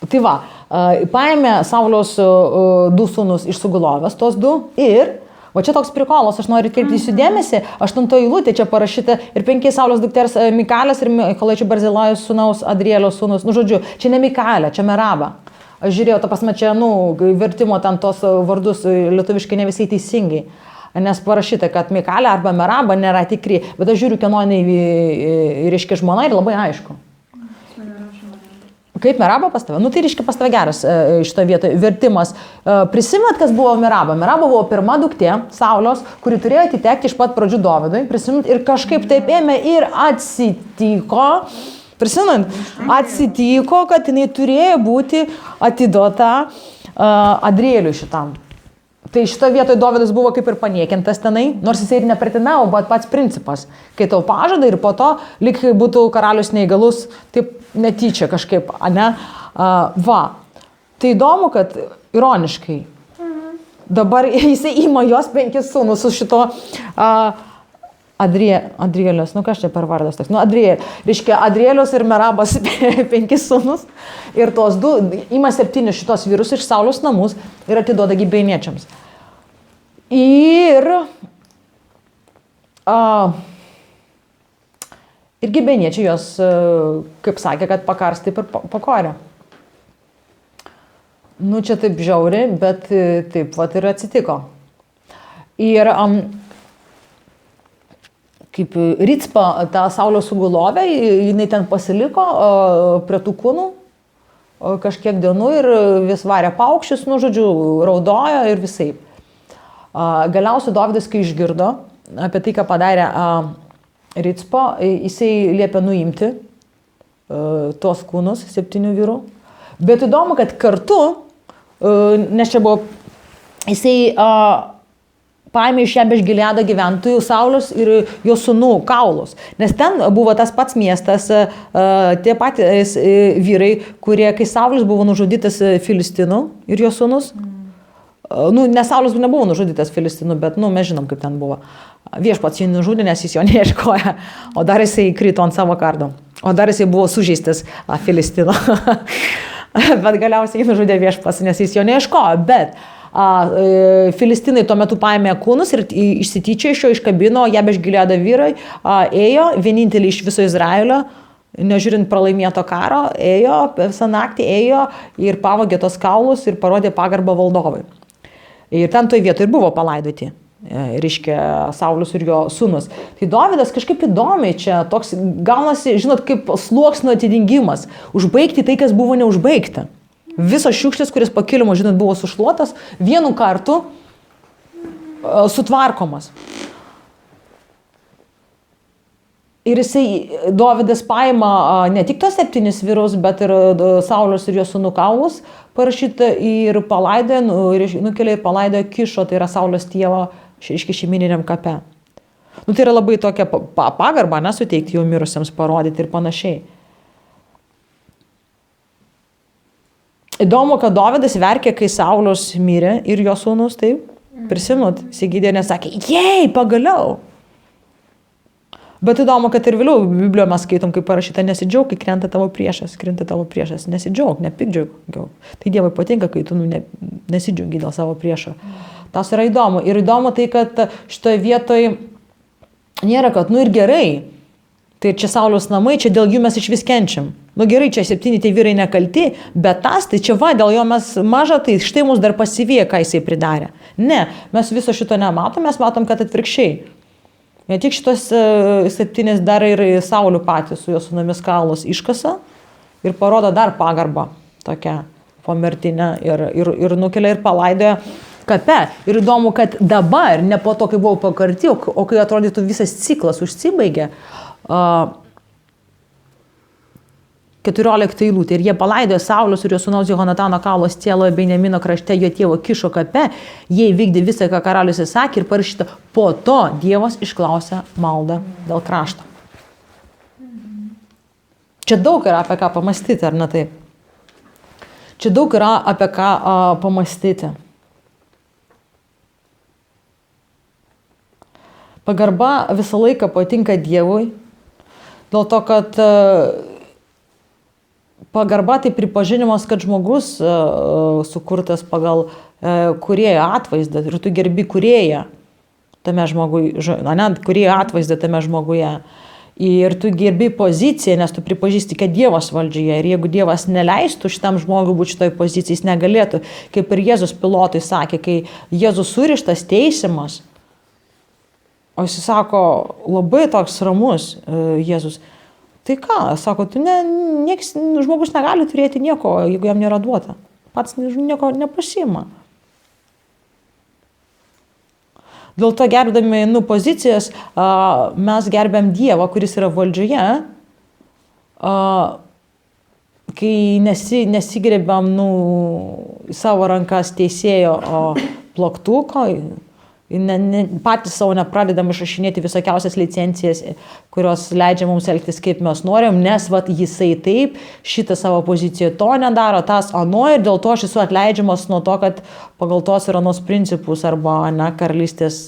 Tai va, paėmė Sauliaus du sūnus iš sugulovės, tos du, ir va čia toks prikolas, aš noriu kreipti jūsų dėmesį, 8 eilutė čia parašyta ir 5 Sauliaus dukters Mikalės ir Mikalaičio Barzilajos sūnaus Adrielio sūnus. Nu, žodžiu, čia ne Mikalė, čia Meraba. Aš žiūrėjau, ta prasme, čia, vertimo ten tos vardus lietuviškai ne visai teisingai, nes parašyta, kad Mikalė arba Meraba nėra tikri, bet aš žiūriu, kieno reiškia žmona ir labai aišku. Kaip Meraba pas tave? Tai reiškia pas tave geras šito vietoje vertimas. Prisimenat, kas buvo Meraba? Meraba buvo pirma duktė Sauliaus, kuri turėjo atitekti iš pat pradžių Dovydui, prisimenat, ir kažkaip taip ėmė ir atsitiko, kad jinai turėjo būti atiduota Adrieliui šitam. Tai šito vietoje Dovydas buvo kaip ir paniekintas tenai, nors jisai ir nepretinavo, bet pats principas. Kai tau pažada ir po to, lyg būtų karalius neįgalus, taip netyčia kažkaip, ne? Va. Tai įdomu, kad ironiškai, dabar jisai ima jos 5 sūnus su šito Adrielius, kas čia per vardas toks? Reiškia, Adrielius ir Merabas 5 sūnus ir tos 2 ima 7 šitos vyrus iš Sauliaus namus ir atiduoda gibeiniečiams. Ir gibeiniečiai jos, kaip sakė, kad pakars taip ir pakorė. Čia taip žiauri, bet taip vat ir atsitiko. Ir kaip Ricpa, ta Sauliaus sugulovė, jinai ten pasiliko prie tų kūnų kažkiek dienų ir vis varė paukščius, žodžiu, raudojo ir visai. Galiausiai Dovydas, kai išgirdo apie tai, ką padarė Ricpa, jisai liepė nuimti tuos kūnus 7 vyrų. Bet įdomu, kad kartu, nes čia buvo, jisai paėmė iš Jabeš Gileado gyventojų Saulius ir jo sūnų kaulus. Nes ten buvo tas pats miestas, tie patys vyrai, kurie, kai Saulius buvo nužudytas Filistinų ir jo sūnus, ne Saulius nebuvo nužudytas Filistinų, bet mes žinom, kaip ten buvo. Viešpats jį nužudė, nes jis jo neieškoja, o dar jisai krito ant savo kardo. O dar jisai buvo sužeistas Filistino. Bet galiausiai jį nužudė viešpats, nes jis jo neieškoja. Bet Filistinai tuo metu paėmė kūnus ir išsityčia iš jo, iškabino, Jabeš Gileado vyrai, ėjo, vienintelį iš viso Izraelio, nežiūrint pralaimėto karo, ėjo, visą naktį ėjo ir pavogė tos kaulus ir parodė pagarbą valdovui. Ir ten toj vietoje ir buvo palaidoti, reiškia, Saulius ir jo sūnus. Tai Dovydas kažkaip įdomiai čia toks gaunasi, žinot, kaip sluoksnio atidingimas, užbaigti tai, kas buvo neužbaigta. Visos šiukšlės, kuris po kilimu, žinot, buvo sušluotas, vienu kartu sutvarkomas. Ir jisai, Dovydas paima ne tik tos 7 vyrus, bet ir Saulius ir jo sūnų kaulus parašyta ir palaidoja, nukelia ir palaidoja Kišo, tai yra Sauliaus tėvo, šeimininiam kape. Tai yra labai tokia pagarba, nesuteikti jau mirusiems parodyti ir panašiai. Įdomu, kad Dovydas verkė, kai Saulius mirė ir jo sūnus, taip, prisimnut, įsigydė, nes sakė, jei, pagaliau. Bet įdomu, kad ir vėliau Biblijoje mes skaitom, kaip parašyta, nesidžiaug, kai krenta tavo priešas, nesidžiaug, nepikdžiaug. Tai Dievui patinka, kai tu nesidžiaugi dėl savo priešo. Tas yra įdomu. Ir įdomu tai, kad šitoje vietoje nėra, kad ir gerai, tai čia Sauliaus namai, čia dėl jų mes iš vis kenčiam. Gerai, čia 7 tie vyrai nekalti, bet tas, tai čia va, dėl jo mes maža, tai štai mus dar pasivėja, ką jisai pridarė. Ne, mes viso šito nematom, mes matom, kad atvirkščiai. Ne tik šitos 7 dar ir Saulių patys su jo sūnumis kaulus iškasa ir parodo dar pagarbą tokią pomirtinę ir nukelia ir palaidoja kape. Ir įdomu, kad dabar, ne po to, kai buvo pakarti, o kai atrodytų visas ciklas užsibaigė, 14 eilutė. Ir jie palaidojo Sauliaus ir jo sūnaus Jehonatano kaulos cieloje Benjamino krašte jo tėvo Kišo kape. Jie įvykdė visą, ką karalius įsakė ir parašyta. Po to Dievas išklausė maldą dėl krašto. Čia daug yra apie ką pamastyti, ar ne taip? Čia daug yra apie ką pamastyti. Pagarba visą laiką patinka Dievui, dėl to, kad pagarba tai pripažinimas, kad žmogus sukurtas pagal kūrėjo atvaizdą ir tu gerbi kūrėją tame žmoguje, kūrėjo atvaizdą tame žmoguje. Ir tu gerbi poziciją, nes tu pripažįsti, kad Dievas valdžioje. Ir jeigu Dievas neleistų šitam žmogui būti šitoj pozicijai, jis negalėtų. Kaip ir Jėzus Pilotui sakė, kai Jėzus surištas teisimas, o jis sako, labai toks ramus Jėzus. Tai ką, sako, žmogus negali turėti nieko, jeigu jam nėra duota. Pats nieko nepasiima. Dėl to gerbdami pozicijas, mes gerbėm Dievą, kuris yra valdžioje, kai nesigrėbėm į savo rankas teisėjo plaktuko, patys savo nepradedam išrašinėti visokiausias licencijas, kurios leidžia mums elgtis kaip mes norim, nes jisai taip, šitą savo poziciją to nedaro, tas ano ir dėl to aš esu atleidžiamas nuo to, kad pagal tos ir anos principus arba karalystės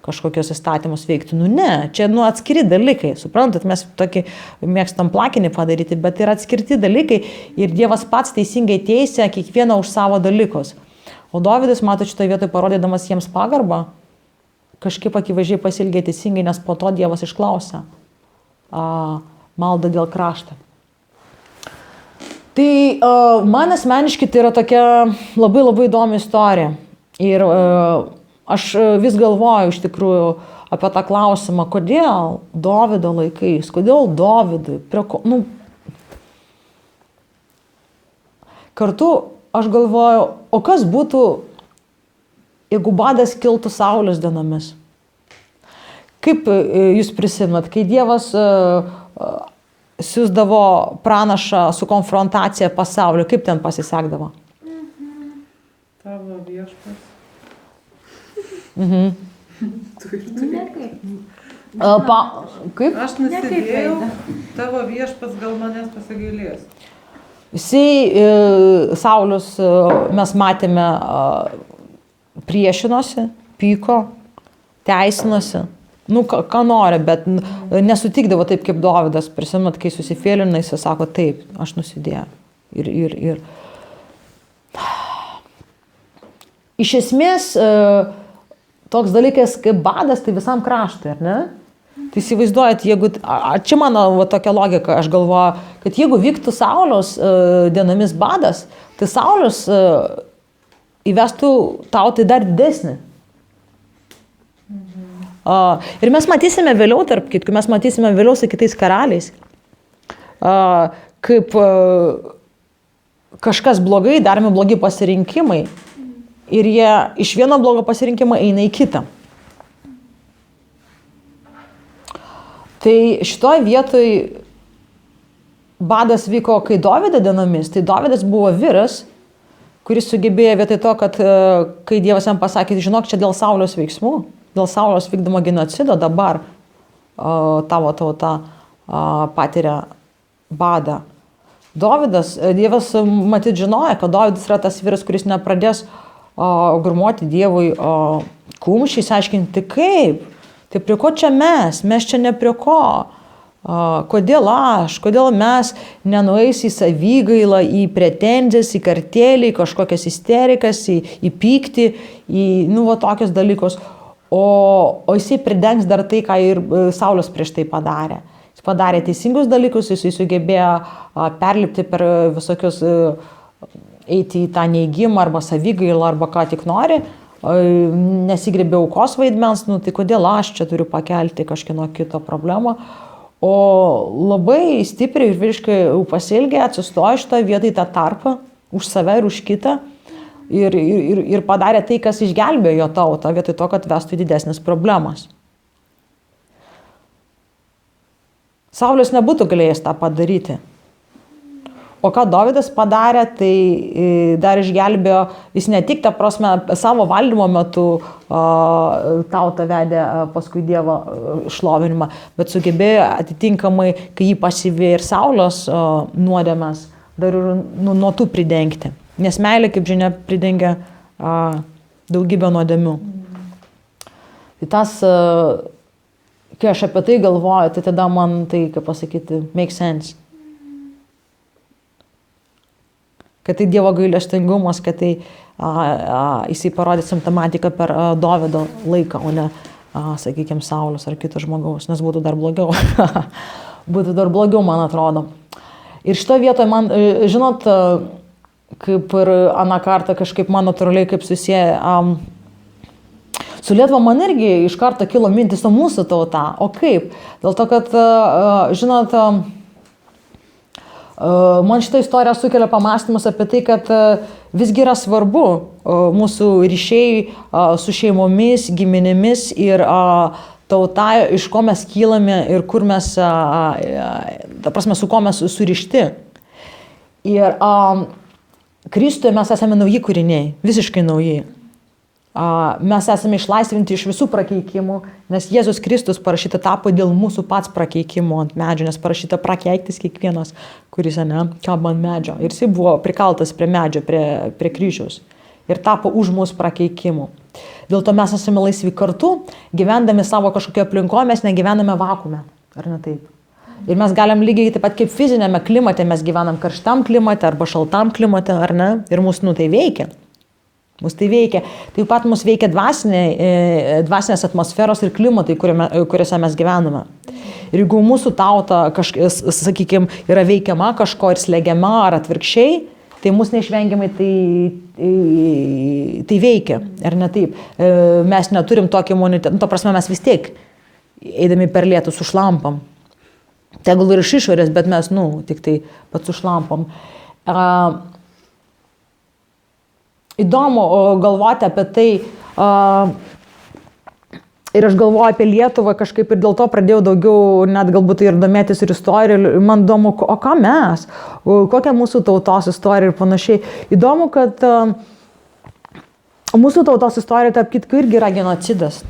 kažkokios įstatymus veikti. Ne, čia atskiri dalykai, suprantat, mes tokį mėgstam plakinį padaryti, bet yra atskirti dalykai ir Dievas pats teisingai teisia kiekvieną už savo dalykus. O Dovydas, matot, šitoje vietoje parodydamas jiems pagarbą, kažkaip akivaizdžiai pasielgė teisingai, nes po to Dievas išklausė maldą dėl krašto. Tai man asmeniškai tai yra tokia labai labai įdomi istorija. Ir aš vis galvoju iš tikrųjų apie tą klausimą, kodėl Dovydo laikais, kodėl Dovydui, kartu aš galvoju, o kas būtų, jeigu badas kiltų Saulės dienomis? Kaip jūs prisimenat, kai Dievas siųsdavo pranašą su konfrontacija pasauliu, kaip ten pasisekdavo? Tavo viešpats. Tu ir kaip? Aš nusidėjau, tavo viešpats gal manęs pasigailės. Jisai Saulius, mes matėme, priešinosi, pyko, teisinosi, ką nori, bet nesutikdavo taip kaip Dovydas. Prisimenat, kai susifėlina, jis sako, taip, aš nusidėjau. Ir. Iš esmės, toks dalykas kaip badas, tai visam kraštui, ar ne? Tai įsivaizduojat, jeigu, čia mano tokia logika, aš galvoju, kad jeigu vyktų Sauliaus dienomis badas, tai Saulius įvestų tautai dar didesnį. Ir mes matysime vėliau, tarp kitko, mes matysime vėliau su kitais karaliais, kaip kažkas blogai, daromi blogi pasirinkimai ir jie iš vieno blogo pasirinkimo eina į kitą. Tai šitoj vietoj badas vyko, kai Dovydo dienomis, tai Dovydas buvo vyras, kuris sugebėjo vietoj to, kad kai Dievas jam pasakė, žinok, čia dėl Sauliaus veiksmų, dėl Sauliaus vykdymo genocido dabar tavo tauta patiria badą. Dievas matyt žinojo, kad Dovydas yra tas vyras, kuris nepradės grumuoti Dievui kumščiais, aiškinti kaip. Tai prie ko čia mes? Mes čia ne prie ko. Kodėl mes nenueis į savigailą, į pretenzijas, į kartėlį, į kažkokias isterikas, į pyktį, į tokius dalykus. O jisai pridengs dar tai, ką ir Saulius prieš tai padarė. Jis padarė teisingus dalykus, jisai sugebėjo perlipti per visokius, eiti į tą neigimą arba savigailą arba ką tik nori. nesigrėbė aukos vaidmens, nu tai kodėl aš čia turiu pakelti kažkieno kito problemą. O labai stipriai ir vyriškai pasielgė, atsistojo šitą vietą į tą tarpą, už save ir už kitą. Ir padarė tai, kas išgelbėjo jo tautą, vietoj to, kad vestų į didesnės problemas. Saulius nebūtų galėjęs tą padaryti. O ką Dovydas padarė, tai dar išgelbėjo, jis ne tik, ta prasme, savo valdymo metu tautą vedė paskui Dievo šlovinimą, bet sugebėjo atitinkamai, kai jį pasivė ir Saulios nuodėmes, dar ir nuo tų pridengti. Nes meilė, kaip žinia, pridengia daugybę nuodėmių. Tai tas, kai aš apie tai galvoju, tai tada man tai, kaip pasakyti, make sense. Kad tai Dievo gailestingumas, kad tai jisai parodė simptomatiką per Dovydo laiką, o ne, sakykime, Saulius ar kito žmogaus, nes būtų dar blogiau. Būtų dar blogiau, man atrodo. Ir šitoje vietoje man, žinot, kaip ir aną kartą kažkaip man natūraliai kaip susiję, su Lietuva man irgi iš karto kilo mintis o mūsų tauta. O kaip? Dėl to, kad, žinot, man šitą istoriją sukelia pamąstymus apie tai, kad visgi yra svarbu mūsų ryšiai su šeimomis, giminėmis ir tauta, iš ko mes kylame ir kur mes, ta prasme, su ko mes surišti. Ir Kristuje mes esame nauji kūriniai, visiškai nauji. Mes esame išlaisvinti iš visų prakeikimų, nes Jėzus Kristus parašyta tapo dėl mūsų pats prakeikimų ant medžio, nes parašyta prakeiktis kiekvienas, kuris kaba ant medžio. Ir jisai buvo prikaltas prie medžio, prie kryžiaus ir tapo už mūsų prakeikimų. Dėl to mes esame laisvi kartu, gyvendami savo kažkokio aplinko, mes negyvename vakuume, ar ne taip? Ir mes galim lygiai taip pat kaip fizinėme klimate, mes gyvenam karštam klimate arba šaltam klimate, ar ne? Ir mūsų tai veikia. Mus tai veikia. Taip pat mus veikia dvasinės atmosferos ir klimatai, kuriuose mes gyvename. Ir jeigu mūsų tauta, sakykime, yra veikiama kažko ir slegiama ar atvirkščiai, tai mus neišvengiamai tai veikia. Ar ne taip? Mes neturim tokį imunitetą. To prasme, mes vis tiek, eidami per lietų, sušlampam. Tegul ir iš išorės, bet mes, tik tai pat sušlampam. Įdomu galvoti apie tai, ir aš galvoju apie Lietuvą kažkaip ir dėl to pradėjau daugiau net galbūt ir domėtis ir istoriją, man įdomu, o ką mes, kokia mūsų tautos istorija ir panašiai. Įdomu, kad mūsų tautos istorija tarp kitko irgi yra genocidas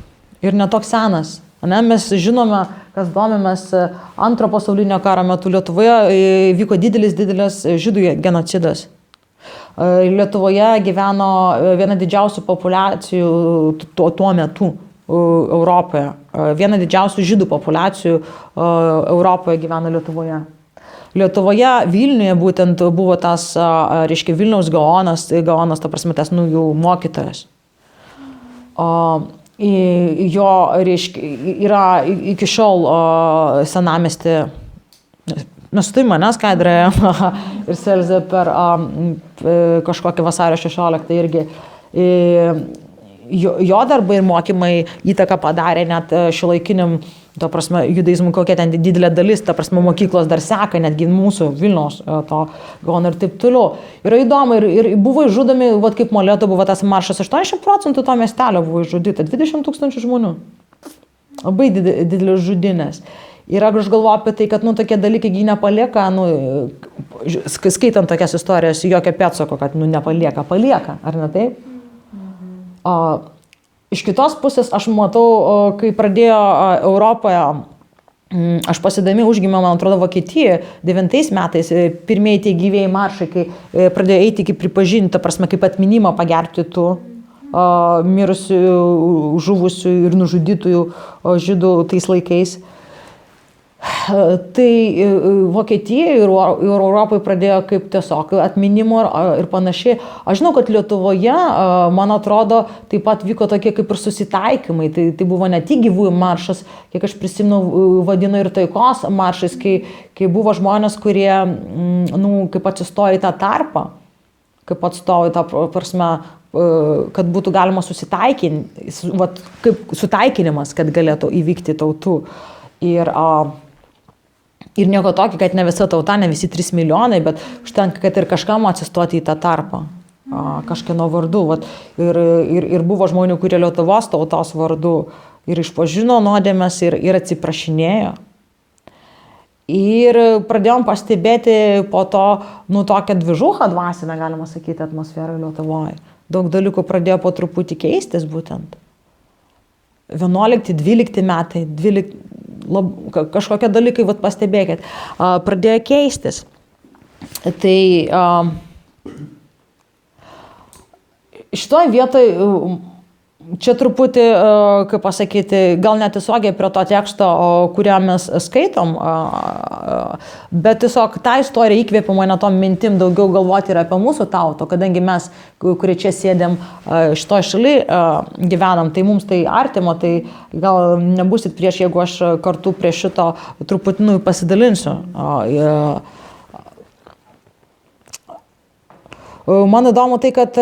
ir netoks senas. Mes žinome, kas domimės Antro pasaulinio karo metu Lietuvoje vyko didelis žydų genocidas. Lietuvoje gyveno viena didžiausių populiacijų tuo metu Europoje. Viena didžiausių žydų populiacijų Europoje gyveno Lietuvoje. Lietuvoje, Vilniuje būtent buvo tas, reiškia, Vilniaus Gaonas, ta prasme, tas, jų mokytojas. Jo, reiškia, yra iki šiol senamiestį. Mes tai mane Skaidrė ir Selzė per kažkokią vasario 16 irgi. Jo darbai ir mokymai įtaką padarė net šiuolaikiniam, ta prasme, judaizmui, kokia ten didelė dalis, ta prasme, mokyklos dar seka, netgi mūsų Vilniaus to Gaono ir taip toliau. Yra įdomu ir buvo išžudomi, kaip Molėtų buvo tas maršas, 80% to miestelio buvo išžudyta, 20 000 žmonių. Labai didelis žudynės. Ir aš galvoju apie tai, kad tokie dalykai nepalieka, skaitant tokias istorijas, jokio pėdsako, kad nepalieka, palieka, ar ne taip? Iš kitos pusės aš matau, kai pradėjo Europoje, aš pasidami užgimė, man atrodo, Vokietijoje 9 metais, pirmieji tie gyvieji maršai, kai pradėjo eiti iki pripažinti, ta prasme, kaip atminimą pagerbti tų mirusių, žuvusių ir nužudytųjų žydų tais laikais. Tai Vokietijoje ir Europoje pradėjo kaip tiesiog atminimo ir panašiai. Aš žinau, kad Lietuvoje, man atrodo, taip pat vyko tokie kaip ir susitaikymai. Tai buvo ne tik gyvųjų maršas, kiek aš prisimenu, vadino ir taikos maršais, kai buvo žmonės, kurie, kaip atsistojo į tą tarpą, kaip atstojo į tą prasme, kad būtų galima susitaikinti, kaip sutaikinimas, kad galėtų įvykti tautų. Ir nieko tokio, kad ne visa tauta, ne visi 3 milijonai, bet užtenka, kad ir kažkam atsistoti į tą tarpą, kažkieno vardu. Ir buvo žmonių, kurie Lietuvos tautos vardu ir išpažino nuodėmes ir atsiprašinėjo. Ir pradėjom pastebėti po to, tokią dvižuchą dvasinę, galima sakyti, atmosferą Lietuvoje. Daug dalykų pradėjo po truputį keistis būtent. 11-12 metai, kažkokie dalykai, pastebėkit, pradėjo keistis. Tai šitoje vietoje, čia truputį, kaip pasakyti, gal netiesiogiai prie to teksto, kurią mes skaitom, bet tiesiog tą istoriją įkvėpė mane tom mintim daugiau galvoti ir apie mūsų tautą, kadangi mes, kurie čia sėdėm šitoj šaly, gyvenam, tai mums tai artimo, tai gal nebūsit prieš, jeigu aš kartu prie šito truputį pasidalinsiu. Man įdomu tai, kad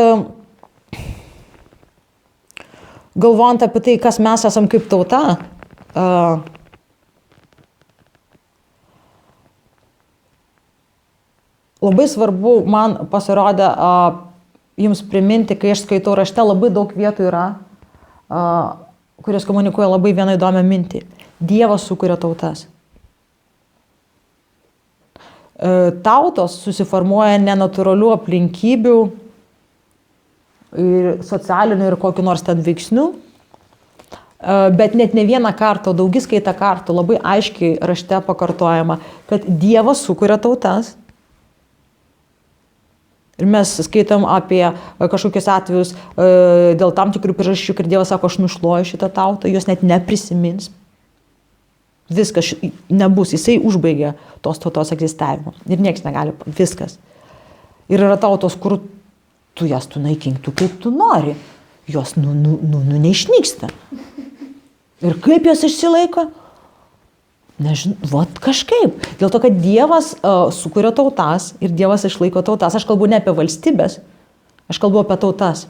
galvojant apie tai, kas mes esam kaip tauta, labai svarbu man pasirodė jums priminti, kai aš skaitau rašte, labai daug vietų yra, kurios komunikuoja labai vieną įdomią mintį. Dievas sukuria tautas. Tautos susiformuoja nenatūralių aplinkybių, ir socialinių ir kokiu nors ten veiksnių, bet net ne vieną kartą, daugiskaitą kartų labai aiškiai rašte pakartojama, kad Dievas sukuria tautas. Ir mes skaitom apie kažkokius atvejus dėl tam tikrų priežasčių, kad Dievas sako, aš nušluoju šitą tautą, jos net neprisimins. Viskas nebus, jisai užbaigia tos tautos egzistavimą. Ir nieks negali, viskas. Ir yra tautos, kur tu jas naikink, tu kaip tu nori, jos neišnyksta. Ir kaip jos išsilaiko? Nežinau, kažkaip. Dėl to, kad Dievas sukuria tautas ir Dievas išlaiko tautas. Aš kalbu ne apie valstybės, aš kalbu apie tautas.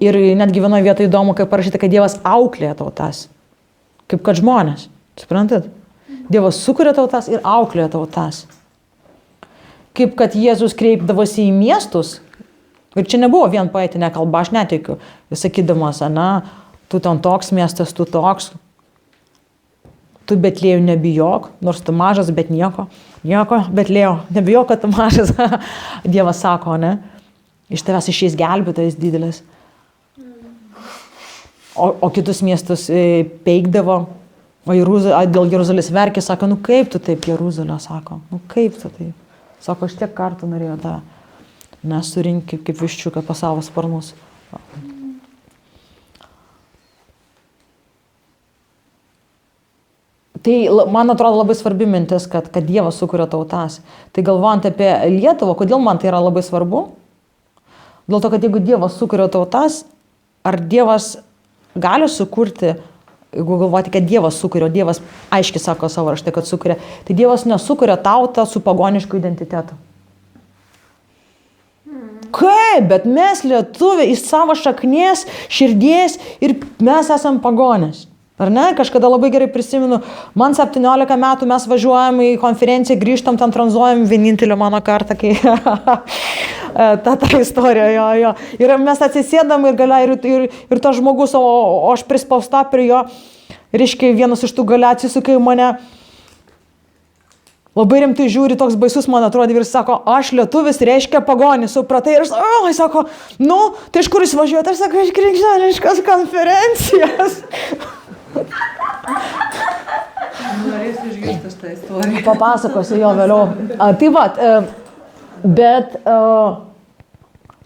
Ir netgi vienoje vietoje įdomu, kaip parašyta, kad Dievas auklėja tautas. Kaip kad žmonės. Suprantat? Dievas sukuria tautas ir auklėja tautas. Kaip kad Jėzus kreipdavosi į miestus. Ir čia nebuvo vien poetinė kalba, aš netikiu. Jis sakydamas, tu ten toks miestas, tu toks. Tu Betlėjų nebijok, nors tu mažas, bet nieko. Nieko, Betlėjau, nebijok, kad tu mažas. Dievas sako, ne? Iš tavęs išeis gelbėtojas didelis. O kitus miestus peikdavo. Dėl Jeruzalės verkė, sako, kaip tu taip Jeruzalė, sako. Kaip tu taip? Sako, aš tiek kartų norėjau tą. Nesurinki kaip viščiuką pas savo sparnus. Tai, man atrodo, labai svarbi mintis, kad Dievas sukuria tautas. Tai galvojant apie Lietuvą, kodėl man tai yra labai svarbu? Dėl to, kad jeigu Dievas sukuria tautas, ar Dievas gali sukurti, jeigu galvoti, kad Dievas sukuria, Dievas aiškiai sako savo rašte, kad sukuria, tai Dievas nesukuria tautą su pagonišku identitetu. Kaip, bet mes lietuviai iš savo šaknies, širdies ir mes esam pagonės. Ar ne? Kažkada labai gerai prisimenu, man 17 metų mes važiuojam į konferenciją, grįžtam, ten tranzuojam, vienintelį mano kartą, kai ta istorija, jo. Ir mes atsisėdam ir tas žmogus, o aš prispausta prie jo, reiškia, vienas iš tų galia atsisuka į mane, labai rimtai žiūri, toks baisus, man atrodo, ir sako, aš lietuvis, reiškia pagonis, supratai, ir jis sako, tai iš kur jūs važiuojate, aš sako, iš krikščioniškos konferencijos. Norėsiu išgirsti šitą istoriją. Papasakosiu jo vėliau. Tai bet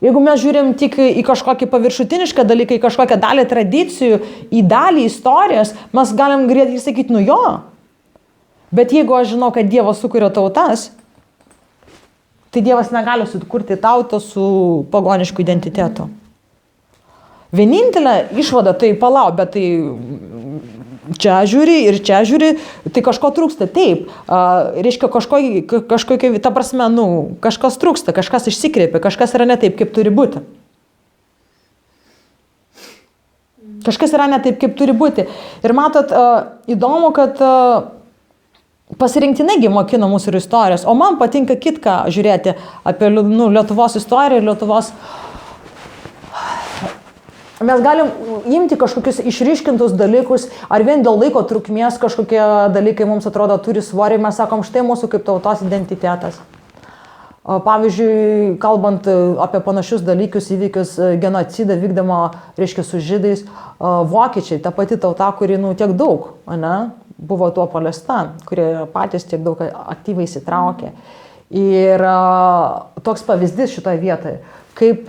jeigu mes žiūrim tik į kažkokį paviršutinišką dalyką, į kažkokią dalį tradicijų, į dalį istorijos, mes galim greitai sakyti, jo. Bet jeigu aš žinau, kad Dievas sukuria tautas, tai Dievas negali sukurti tautą su pagonišku identitetu. Vienintelė išvada, tai palauk, bet tai čia žiūri ir čia žiūri, tai kažko trūksta. Taip, reiškia kažkokia, ta prasme, kažkas trūksta, kažkas išsikreipia, kažkas yra ne taip, kaip turi būti. Kažkas yra ne taip, kaip turi būti. Ir matot, įdomu, kad pasirinktinai mokino mūsų ir istorijos, o man patinka kitką žiūrėti apie Lietuvos istoriją ir Lietuvos. Mes galim imti kažkokius išryškintus dalykus, ar vien dėl laiko trukmės kažkokie dalykai mums atrodo turi svorį, mes sakom, štai mūsų kaip tautos identitetas. Pavyzdžiui, kalbant apie panašius dalykus, įvykius, genocidą vykdama, reiškia, su žydais, vokiečiai, ta pati tauta, kuri, tiek daug, buvo tuo paliesta, kurie patys tiek daug aktyviai įsitraukė. Ir toks pavyzdys šitoje vietoje, kaip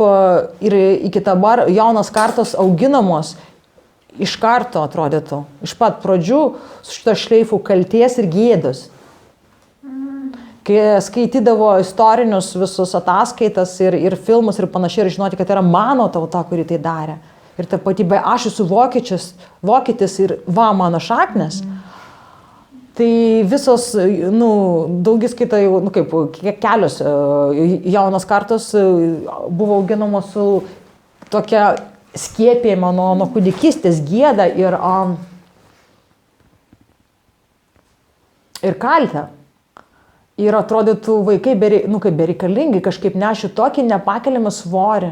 ir iki dabar jaunos kartos auginamos iš karto atrodytų, iš pat pradžių su šito šleifu kalties ir gėdos. Kai skaitydavo istorinius visus ataskaitas ir filmus ir panašiai, ir žinoti, kad tai yra mano tauta, kuri tai darė. Ir ta patybė, aš esu vokietis ir mano šaknis. Tai visos, daugiskaita jau, kaip kelios jaunos kartos buvo auginamos su tokia skiepėjimo nuo kūdikystės gėda ir kaltę. Ir atrodytų vaikai bereikalingai kažkaip neši tokį nepakeliamą svorį.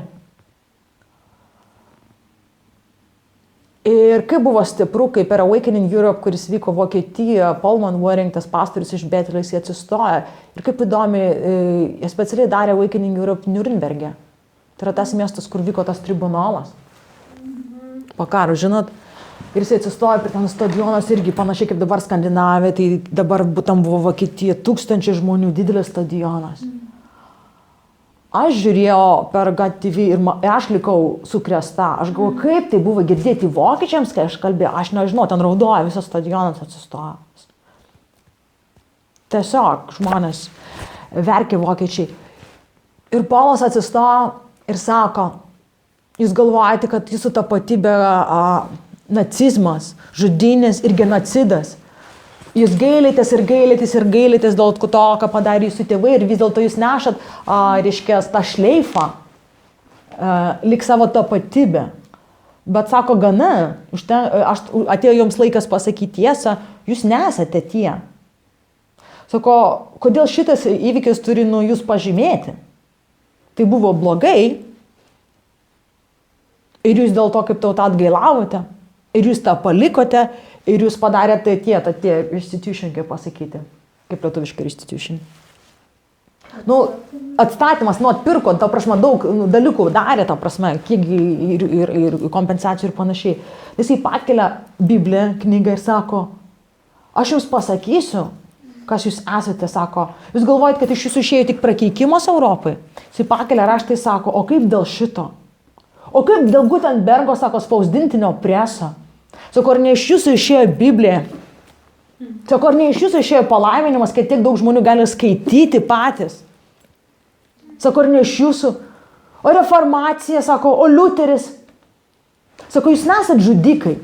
Ir kaip buvo stipru, kai per Awakening Europe, kuris vyko Vokietijoje, Paul Manwaring, tas pastorius iš Betelės, jie atsistoja. Ir kaip įdomiai, jie specialiai darė Awakening Europe Nürnberge. Tai yra tas miestas, kur vyko tas tribunolas. Po karo, žinot. Ir jis atsistoja prie ten stadionas irgi panašiai kaip dabar Skandinavija, tai dabar tam buvo Vokietija, 1000 žmonių, didelis stadionas. Aš žiūrėjau per GTV ir aš likau sukrėsta. Aš galvoju, kaip tai buvo girdėti vokiečiams, kai aš kalbėjau, aš nežinau, ten raudoja, visas stadionas atsistojęs. Tiesiog žmonės verkė vokiečiai. Ir Paulas atsistoja ir sako, jūs galvojate, kad jūsų tapatybė nacizmas, žudynės ir genocidas. Jūs gailitės ir gailitės ir gailitės dėl to, ką padarė jūsų tėvai ir vis dėlto jūs nešat, reiškia, tą šleifą, lyg savo tapatybę. Bet sako, gana, atėjo jums laikas pasakyti tiesą, jūs nesate tie. Sako, kodėl šitas įvykis turi jūs pažymėti? Tai buvo blogai ir jūs dėl to, kaip tauta atgailavote. Ir jūs tą palikote, ir jūs padarėte tie restitution, kaip pasakyti. Kaip lietuviškai restitution. Atstatymas, atpirko, ta prasme, daug dalykų darė, ta prasme, kiek ir kompensacijų ir panašiai. Jisai pakelia Bibliją, knygą ir sako, aš jums pasakysiu, kas jūs esate, sako. Jūs galvojate, kad iš jūsų išėjo tik prakeikimas Europai. Jisai pakelia raštą ir sako, o kaip dėl šito? O kaip dėl Gutenbergo, sako, spausdintinio preso? Sako, ar ne iš jūsų išėjo Biblija? Sako, ar ne iš jūsų išėjo palaiminimas, kad tiek daug žmonių gali skaityti patys? Sako, ar ne iš jūsų? O reformacija, sako, o Liuteris? Sako, jūs nesat žudikai.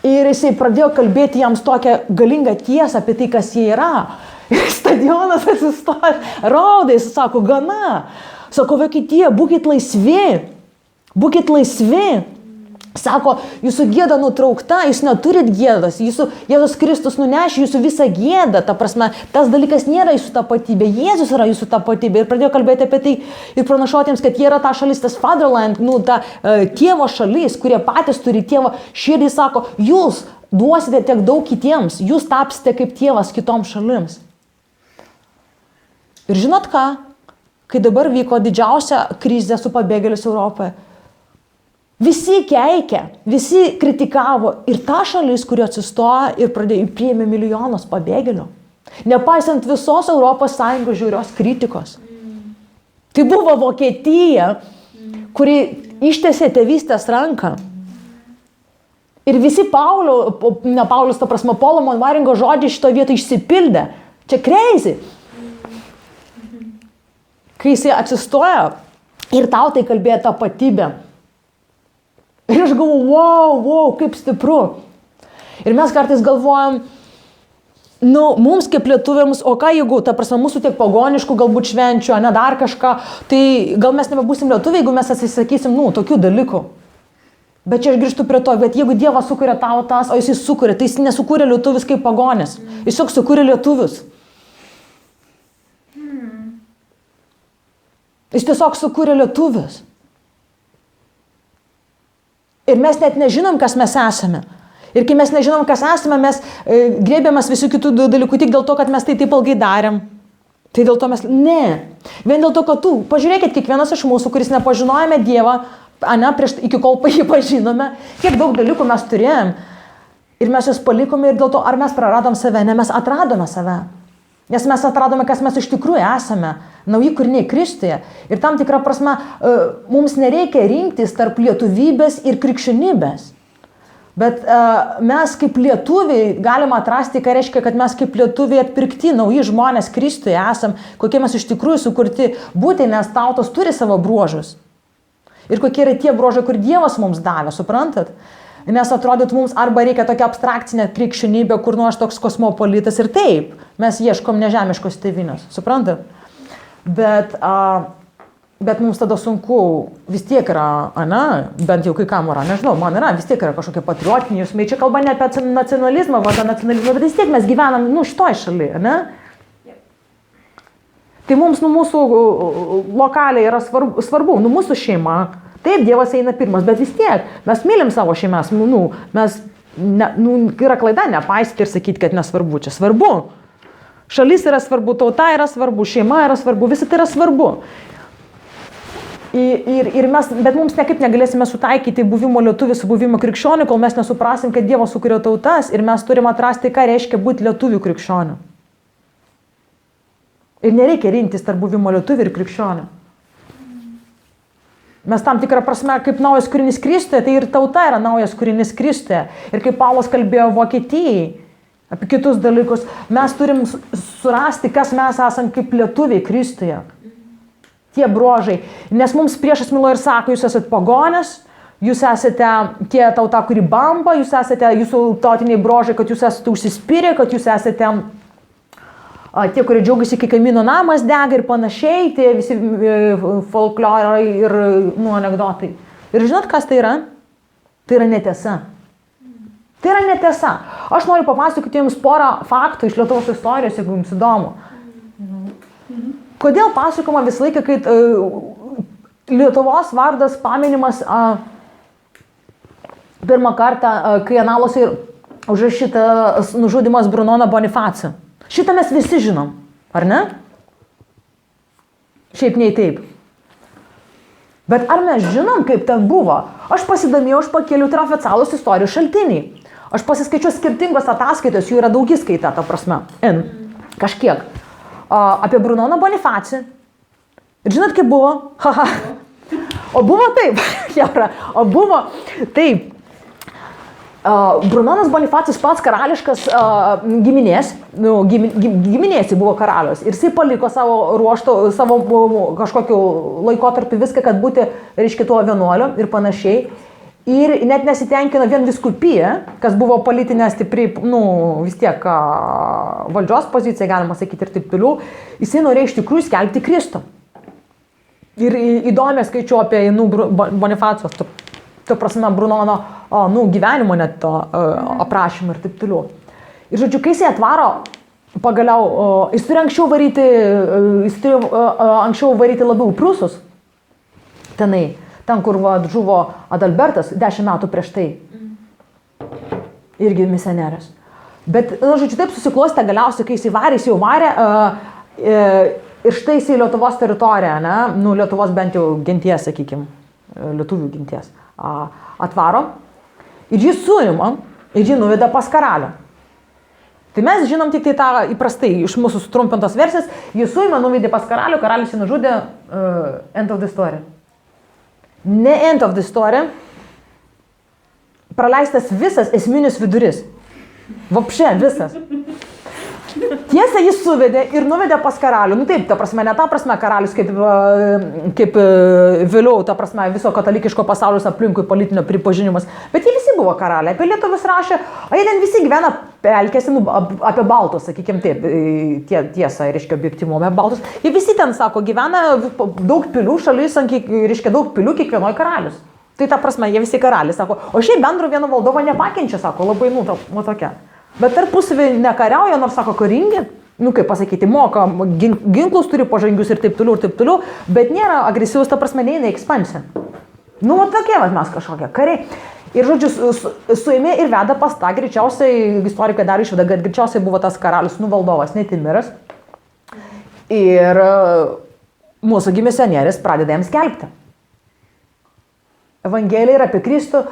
Ir jisai pradėjo kalbėti jiems tokią galingą tiesą apie tai, kas jie yra. Ir stadionas atsistoja, raudai, jis sako, gana. Sako, Vokietija, būkit laisvi. Būkit laisvi. Sako, jūsų gėda nutraukta, jūs neturit gėdas, Jėzus Kristus nunešė jūsų visą gėdą, ta prasme, tas dalykas nėra jūsų tapatybė, Jėzus yra jūsų tapatybė. Ir pradėjo kalbėti apie tai ir pranašuotėms, kad jie yra ta šalis, tas fatherland, ta tėvo šalis, kurie patys turi tėvo širdį, sako, jūs duosite tiek daug kitiems, jūs tapsite kaip tėvas kitoms šalims. Ir žinot ką, kai dabar vyko didžiausia krizė su pabėgėliais Europoje, visi keikia, visi kritikavo ir ta šalis, kuri atsistojo ir priėmė milijonus pabėgėlių. Nepaisant visos Europos Sąjungos žiaurios kritikos. Tai buvo Vokietija, kuri ištiesė tėvystės ranką. Ir visi Paulo Manwaringo žodžiai šito vietoj išsipildė. Čia crazy. Kai jisai atsistojo ir tautai kalbėjo tapatybę. Ir aš galvoju, wow, kaip stipru. Ir mes kartais galvojam, mums kaip lietuviams, o ką jeigu, ta prasme, mūsų tiek pagoniškų galbūt švenčių, ne dar kažką, tai gal mes nebebūsim lietuviai, jeigu mes atsisakysim, tokių dalykų. Bet čia aš grįžtu prie to, bet jeigu Dievas sukuria tau tas, o jis sukuria, tai jis nesukūrė lietuvis kaip pagonis. Jis tiesiog sukūrė lietuvius. Jis tiesiog sukūrė lietuvius. Ir mes net nežinom, kas mes esame. Ir kai mes nežinom, kas esame, mes grėbėmės visų kitų dalykų tik dėl to, kad mes tai taip ilgai darėm. Tai dėl to mes... Ne. Vien dėl to, kad pažiūrėkit, kiekvienas iš mūsų, kuris nepažinojame Dievą, iki kol jį pažinome, kiek daug dalykų mes turėjom. Ir mes jas palikome ir dėl to, ar mes praradom save, ne, mes atradome save. Nes mes atradome, kas mes iš tikrųjų esame. Nauji kūriniai Kristuje. Ir tam tikrą prasme, mums nereikia rinktis tarp lietuvybės ir krikščionybės. Bet mes kaip lietuviai galime atrasti, ką reiškia, kad mes kaip lietuviai atpirkti, nauji žmonės Kristuje esam, kokie mes iš tikrųjų sukurti būti, nes tautos turi savo bruožus. Ir kokie yra tie bruožai, kur Dievas mums davė, suprantat? Nes atrodyt mums arba reikia tokia abstrakcinė krikščionybė, kur aš toks kosmopolitas ir taip, mes ieškom nežemiškos tėvynės, suprantat? Bet mums tada sunku, vis tiek yra, bent jau kai kam yra, nežinau, man yra, vis tiek yra kažkokie patriotiniai jausmai, čia kalba ne apie nacionalizmą, nacionalizmą, bet vis tiek mes gyvenam, šitoj šalyje, ne? Tai mums, mūsų lokaliai yra svarbu, mūsų šeima. Taip, Dievas eina pirmas, bet vis tiek mes mylim savo šeimas, yra klaida nepaisyti ir sakyti, kad nesvarbu, čia svarbu. Šalis yra svarbu, tauta yra svarbu, šeima yra svarbu, visi tai yra svarbu. Bet mums nekaip negalėsime sutaikyti buvimo lietuvių su buvimo krikščionių, kol mes nesuprasim, kad Dievas sukūrė tautas ir mes turim atrasti, ką reiškia būti lietuvių krikščionių. Ir nereikia rinktis tarp buvimo lietuvių ir krikščionių. Mes tam tikrą prasme, kaip naujas kūrinys Kristuje, tai ir tauta yra naujas kūrinys Kristuje. Ir kaip Paulas kalbėjo Vokietijai apie kitus dalykus, mes turim surasti, kas mes esam kaip lietuviai Kristuje. Tie bruožai. Nes mums priešas milo ir sako, jūs esate pagonės, jūs esate tie tauta, kuri bamba, jūs esate jūsų tautiniai bruožai, kad jūs esate užsispyrę, kad jūs esate tie, kurie džiaugiasi, kai kaimyno namas dega ir panašiai, tie visi folklorai ir anekdotai. Ir žinot, kas tai yra? Tai yra netiesa. Tai yra netiesa. Aš noriu papasakoti jums porą faktų iš Lietuvos istorijos, jeigu jums įdomu. Kodėl pasakoma visą laiką, kai Lietuvos vardas paminimas pirmą kartą, kai analuose užrašytas nužudymas Brunono Bonifacio. Šitą mes visi žinom, ar ne? Šiaip nei taip. Bet ar mes žinom, kaip ten buvo? Aš pasidomėjau, aš pakėliau, tai yra oficialūs istorijos šaltiniai. Aš pasiskaičiu skirtingos ataskaitos, jų yra daugiskaita, ta prasme. Kažkiek. Apie Brunoną Bonifaciją. Ir žinot, kaip buvo? O buvo taip. O buvo taip. Brunonas Bonifacijus pats karališkas giminės, giminės buvo karalius ir jisai paliko savo ruoštą, savo kažkokiu laikotarpį viską, kad būti, reiškia, tuo vienuoliu ir panašiai. Ir net nesitenkino vien vyskupija, kas buvo politinė stipri, vis tiek valdžios pozicija, galima sakyti, ir taip toliau, jisai norėjo iš tikrųjų skelbti Kristų. Ir įdomiai skaičiu apie Bonifacijos, to prasme, Brunono gyvenimo net to aprašymą ir taip toliau. Ir žodžiu, kai jisai atvaro, pagaliau, jis turi anksčiau varyti labiau Prūsus, ten, kur žuvo Adalbertas 10 metų prieš tai. Irgi misionerius. Bet, žodžiu, taip susiklostė galiausiai, kai jisai varė, jis jau varė, ir štai jisai Lietuvos teritoriją, Lietuvos bent jau genties, sakykime, lietuvių genties. Atvaro ir jį suima ir jį nuveda pas karalių. Tai mes žinom tik tai tą įprastai iš mūsų sutrumpintos versijos, jį suima, nuvedė pas karalių, karalius jį nužudė, end of the story. Ne end of the story, praleistas visas esminis viduris. Vapšė, visas. Tiesa, jis suvedė ir nuvedė pas karalių. Taip, ta prasme, ne ta prasme karalius, kaip vėliau, ta prasme, viso katalikiško pasaulius aplinkui politinio pripažinimas. Bet jie visi buvo karaliai. Apie lietuvius rašė, o jie ten visi gyvena pelkėsi, apie baltus, sakykime taip, tiesa, reiškia objektyvumo, apie baltus. Jie visi ten, sako, gyvena daug pilių šalis, reiškia daug pilių kiekvienoj karalius. Tai ta prasme, jie visi karaliai, sako, o šiaip bendro vieno valdovo nepakenčia, sako, labai, tokia. Bet tarpusavį nekariauja, nors sako, karingi, kaip pasakyti, moka, ginklus turi pažangius ir taip toliau, bet nėra agresyvus, ta prasme, neina ekspansija. Tokie, mes kažkokie kariai. Ir, žodžiu, suėmė ir veda pas tą, greičiausiai, istorikai dar išveda, kad greičiausiai buvo tas karalius, valdovas, Netimiras. Ir mūsų misionierius pradeda jiems skelbti. Evangelija yra apie Kristų.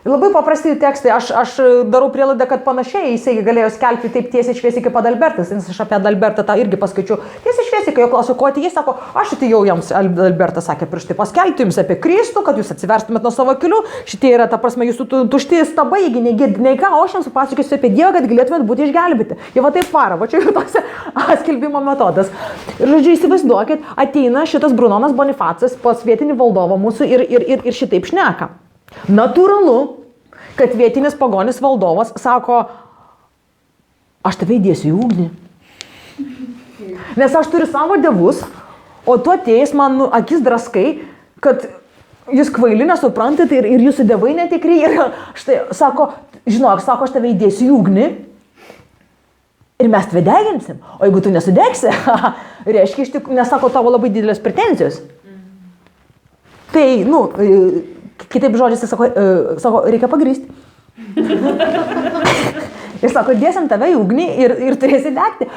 Labai paprasti tekstai, aš darau prielaidą, kad panašiai jisai galėjo skelbti taip tiesiai šviesiai kaip Adalbertas, nes aš apie Adalbertą tą irgi paskaičiu. Tiesiai šviesiai, kai jo klausiu, ko atėjai, sako, aš atėjau jiems, Adalbertas sakė, prieš tai paskelbti jums apie Kristų, kad jūs atsiverstumėt nuo savo kelių, šitie yra, ta prasme, jūsų tušti stabai, jeigu negirdi nei ką, o aš jums pasakosiu apie Dievą, kad galėtumėt būti išgelbėti. Jie va taip varo, va čia jau toks skelbimo metodas. Ir, žodžiu, įsivaizduokit, ateina šitas Brunonas Bonifacas pas vietinį valdovą mūsų ir šitaip šneka. Natūralu, kad vietinis pagonis valdovas sako, aš tave įdėsiu į ugnį. Nes aš turiu savo dievus, o tu atėjęs man akis draskai, kad jūs kvaili nesuprantat ir jūsų dievai netikri. Ir štai, sako, žinok, sako, aš tave įdėsiu į ugnį ir mes tave deginsim. O jeigu tu nesudegsi, reiškia, iš tikrųjų, nes sako, tavo labai didelės pretenzijos. Tai, kitaip žodžiais, sako, reikia pagrysti. Ir sako, dėsim tave į ugnį ir turėsi degti.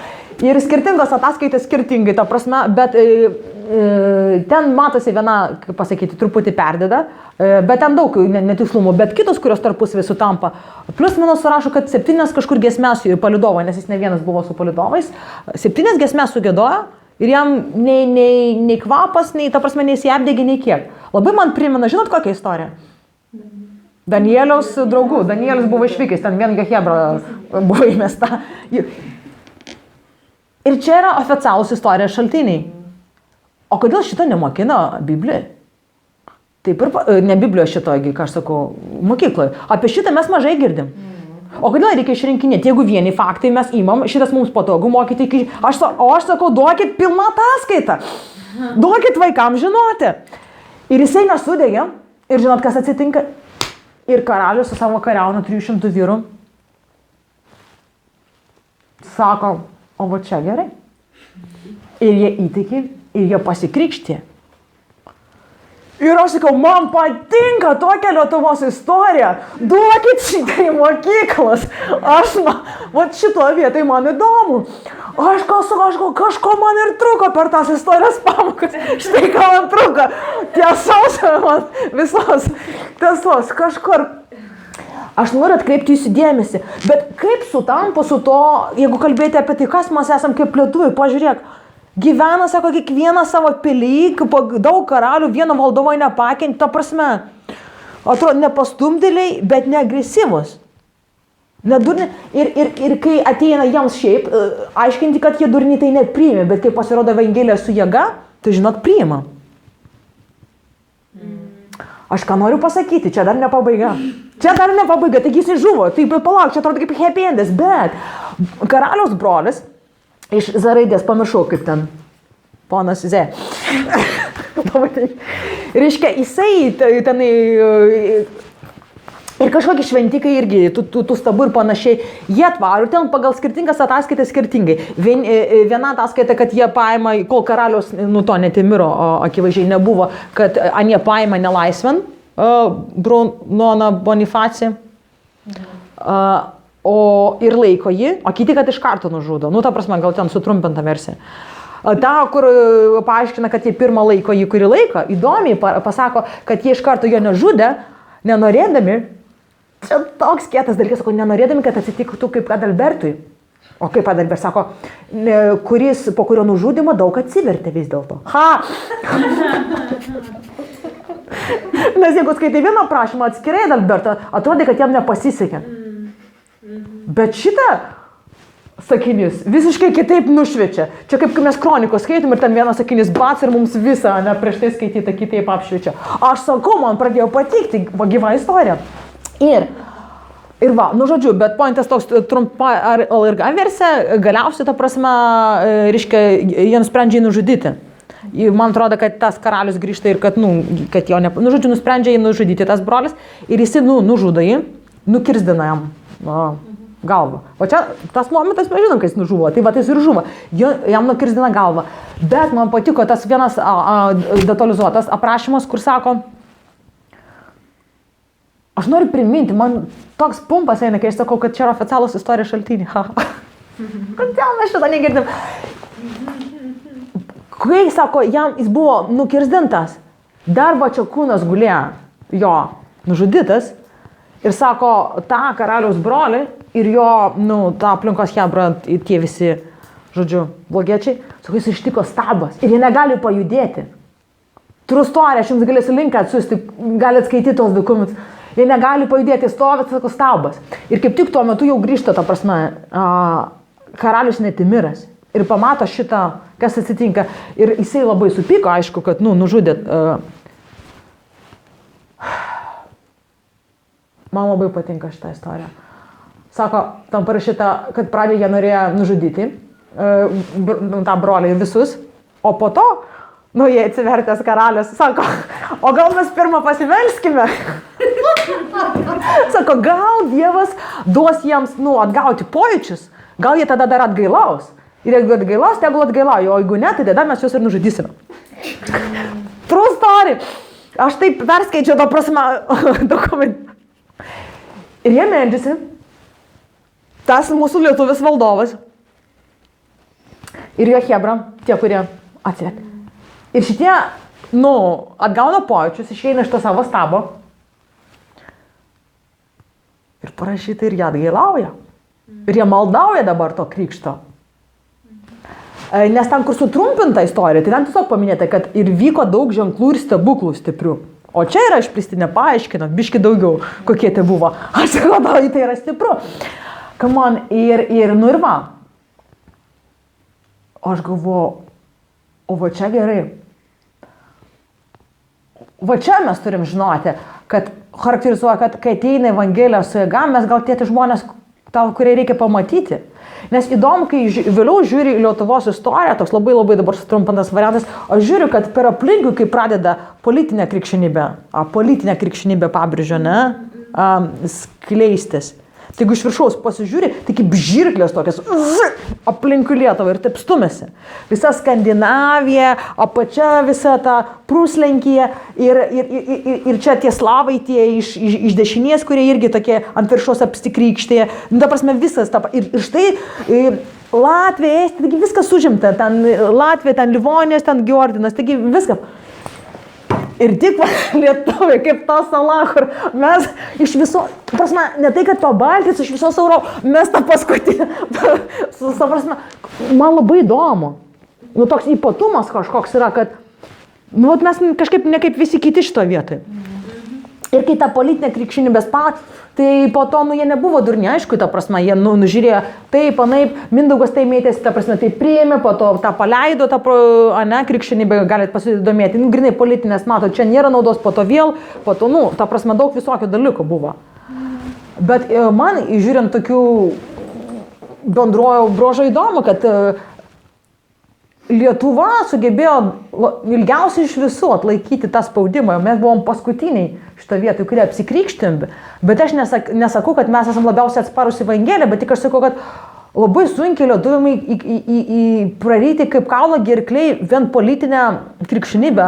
Ir skirtingos ataskaitos skirtingai, ta prasme, bet ten matosi viena, kaip pasakyti, truputį perdeda, bet ten daug netikslumų, bet kitos, kurios tarpusavį sutampa. Plius minus surašo, kad 7 kažkur giesmes palydovai, nes jis ne vienas buvo su palydovais, 7 giesmes sugiedojo. Ir jam nei kvapas, nei, ta prasme, neįsiapdegė, nei kiek. Labai man primena, žinot kokią istoriją? Danieliaus draugų. Danielis buvo išvykęs, ten vien Hebra buvo įmesta. Ir čia yra oficialūs istorijos šaltiniai. O kodėl šito nemokina Biblijoje? Taip ir, ne Biblijoje šito, ką aš sakau, mokykloje. Apie šitą mes mažai girdim. O kodėl reikia išrinkinėti, jeigu vieni faktai mes įmam, šitas mums patogu mokyti, o aš sakau, duokit pilną ataskaitą, duokit vaikams žinoti. Ir jisai nesudegė, ir žinot, kas atsitinka, ir karalius su savo kariauna 300 vyrų sako, o va čia gerai. Ir jie įtikė, ir jie pasikrikštė. Ir aš sakau, man patinka tokia Lietuvos istorija, duokit šitą į mokyklas, va šitoje vietoje man įdomu. Aš kažko man ir truko per tas istorijos pamokas, štai ką man truko, tiesos man visos, tiesos kažkur. Aš noriu atkreipti jūsų dėmesį, bet kaip sutampa su to, jeigu kalbėti apie tai, kas mes esam kaip lietuviai, pažiūrėk. Gyvena, sako, kiekvieną savo pilį, daug karalių, vieno valdovo nepakenti, ta prasme, atrodo, nepastumdėliai, bet neagresyvus. Ir kai ateina jiems šiaip, aiškinti, kad jie durni tai nepriėmė, bet kai pasirodo Evangelija su jėga, tai žinot, priima. Aš ką noriu pasakyti, čia dar ne pabaiga. Taigi jis žuvo, taip palauk, čia atrodo kaip happy endas, bet karaliaus brolis, iš Z raidės, pamiršau kaip ten, ponas Z. Reiškia, jisai tenai, ir kažkokie šventikai irgi, tų stabų ir panašiai, jie atvaro ten pagal skirtingas ataskaitas skirtingai. Viena ataskaita, kad jie paima, kol karalius, to Netimiro akivaizdžiai nebuvo, kad anie paima nelaisvен Brunoną Bonifaciją. Ir laiko jį, o kiti, kad iš karto nužudo. Ta prasme, gal ten sutrumpinta versija. Ta, kur paaiškina, kad jie pirmą laiko jį kurį laiką, įdomiai pasako, kad jie iš karto jo nežudė, nenorėdami, čia toks kietas dalykas, sako, nenorėdami, kad atsitiktų kaip Adalbertui. O kaip Adalbertas sako, kuris po kurio nužudimo daug atsivertė vis dėlto. Nes jeigu skaitai vieną prašymą atskirai Adalbertą, atrodė, kad jam nepasisekė. Bet šitą sakinys visiškai kitaip nušviečia. Čia kaip mes kronikos skaitom ir ten vienas sakinys bats ir mums visą, prieš tai skaitytą kitaip apšviečia. Aš sakau, man pradėjo patikti, gyva istorija. Ir va, žodžiu, bet pointas toks trumpa ar ilga versija, galiausiai, ta prasme, reiškia, jie nusprendžia nužudyti. Ir man atrodo, kad tas karalius grįžta ir kad, kad jo, žodžiu, nusprendžia jį nužudyti tas brolis ir jis nužudo jį, nukirzdina jam galvą. O čia tas momentas, mes žinom, kai jis nužuvo, tai va jis ir žuvo, jam nukirzdina galvą. Bet man patiko tas vienas detalizuotas aprašymas, kur sako, aš noriu priminti, man toks pumpas eina, kai aš sakau, kad čia yra oficialūs istorijos šaltiniai. Kodėl mes šitą negirdim? Kai sako, jis buvo nukirzdintas, dar va čia kūnas gulėjo jo nužudytas ir sako, tą karaliaus brolį ir jo, tą aplinkos Hebra, tie visi, žodžiu, blogiečiai, sako, jis ištiko stabas ir jie negali pajudėti. True story, aš jums galėsiu linką atsiųsti, galite skaityti tos dokumentus. Jie negali pajudėti, stovit, sako, stabas. Ir kaip tik tuo metu jau grįžta, ta prasme, karalius Netimiras. Ir pamato šitą, kas atsitinka. Ir jisai labai supyko, aišku, kad, nužudė. Man labai patinka šitą istoriją. Sako, tam parašyta, kad pradžioje jie norėjo nužudyti tą brolį visus, o po to, jie atsivertęs karalius, sako, o gal mes pirmą pasimelskime? Sako, gal Dievas duos jiems, atgauti pojūčius, gal jie tada dar atgailaus. Ir jeigu atgailaus, tegul atgailauja, o jeigu ne, tai tada mes juos ir nužudysime. True story. Aš taip perskaičiau tą prasme dokumentą. Ir jie meldžiasi, tas mūsų lietuvis valdovas ir jo Hebra, tie, kurie atsivertė. Ir šitie, atgauna pojūčius, išeina iš to savo stabo ir parašyta ir jie atgailauja. Ir jie maldauja dabar to krikšto. Nes ten, kur sutrumpinta istorija, tai ten tiesiog paminėta, kad ir vyko daug ženklų ir stebuklų stiprių. O čia yra išplėstinė paaiškina, biški daugiau, kokie tai buvo. Aš sakau, tai yra stipru. Come on, ir va. O aš galvoju, o va čia gerai. Va čia mes turim žinoti, kad charakterizuoja, kad kai ateina Evangelija su jėga, mes gal tie žmonės, kurie reikia pamatyti. Nes įdomu, kai vėliau žiūri Lietuvos istoriją, toks labai dabar sutrumpintas variantas, aš žiūriu, kad per aplinkui, kai pradeda politinė krikščionybė pabrėžio, skleistis. Tai jeigu iš viršaus pasižiūri, tai kaip žirklės tokias aplinkui Lietuvą ir taip stumėsi. Visa Skandinavija, apačia visa ta Prūslenkija ir čia tie slavai tie iš dešinės, kurie irgi tokie ant viršaus apsikrikštėje. Ta prasme visas. Ir štai Latvija, Estija, taigi viskas užimta. Ten Latvija, ten Livonijos, ten Georginas, taigi viskas. Ir tik Lietuvai, kaip ta sala, kur mes iš viso, prasme, ne tai, kad pabaltis, iš visos Europos, mes tą paskutinį, prasme, man labai įdomu. Toks ypatumas kažkoks yra, kad, mes kažkaip ne kaip visi kiti šito vietoj. Ir kai ta politinė krikščionybė spaudė, tai po to, jie nebuvo durni, aišku, ta prasme, jie nužiūrėjo taip, anaip, Mindaugas tai mėtėsi, ta prasme, tai priėmė, po to tą paleido, krikščionybė, galite pasidomėti, grinai politinės, mato, čia nėra naudos, po to vėl, ta prasme, daug visokių dalykų buvo. Bet man, žiūrint tokių bendrojo brožo įdomu, kad Lietuva sugebėjo ilgiausiai iš visų atlaikyti tą spaudimą. Mes buvom paskutiniai šitą vietą, kurie apsikrikštėm. Bet aš nesakau, kad mes esam labiausiai atsparus Evangeliją, bet tik aš sakau, kad labai sunkiai lietuvimai praryti kaip kaulo gerkliai vien politinę krikščionybę.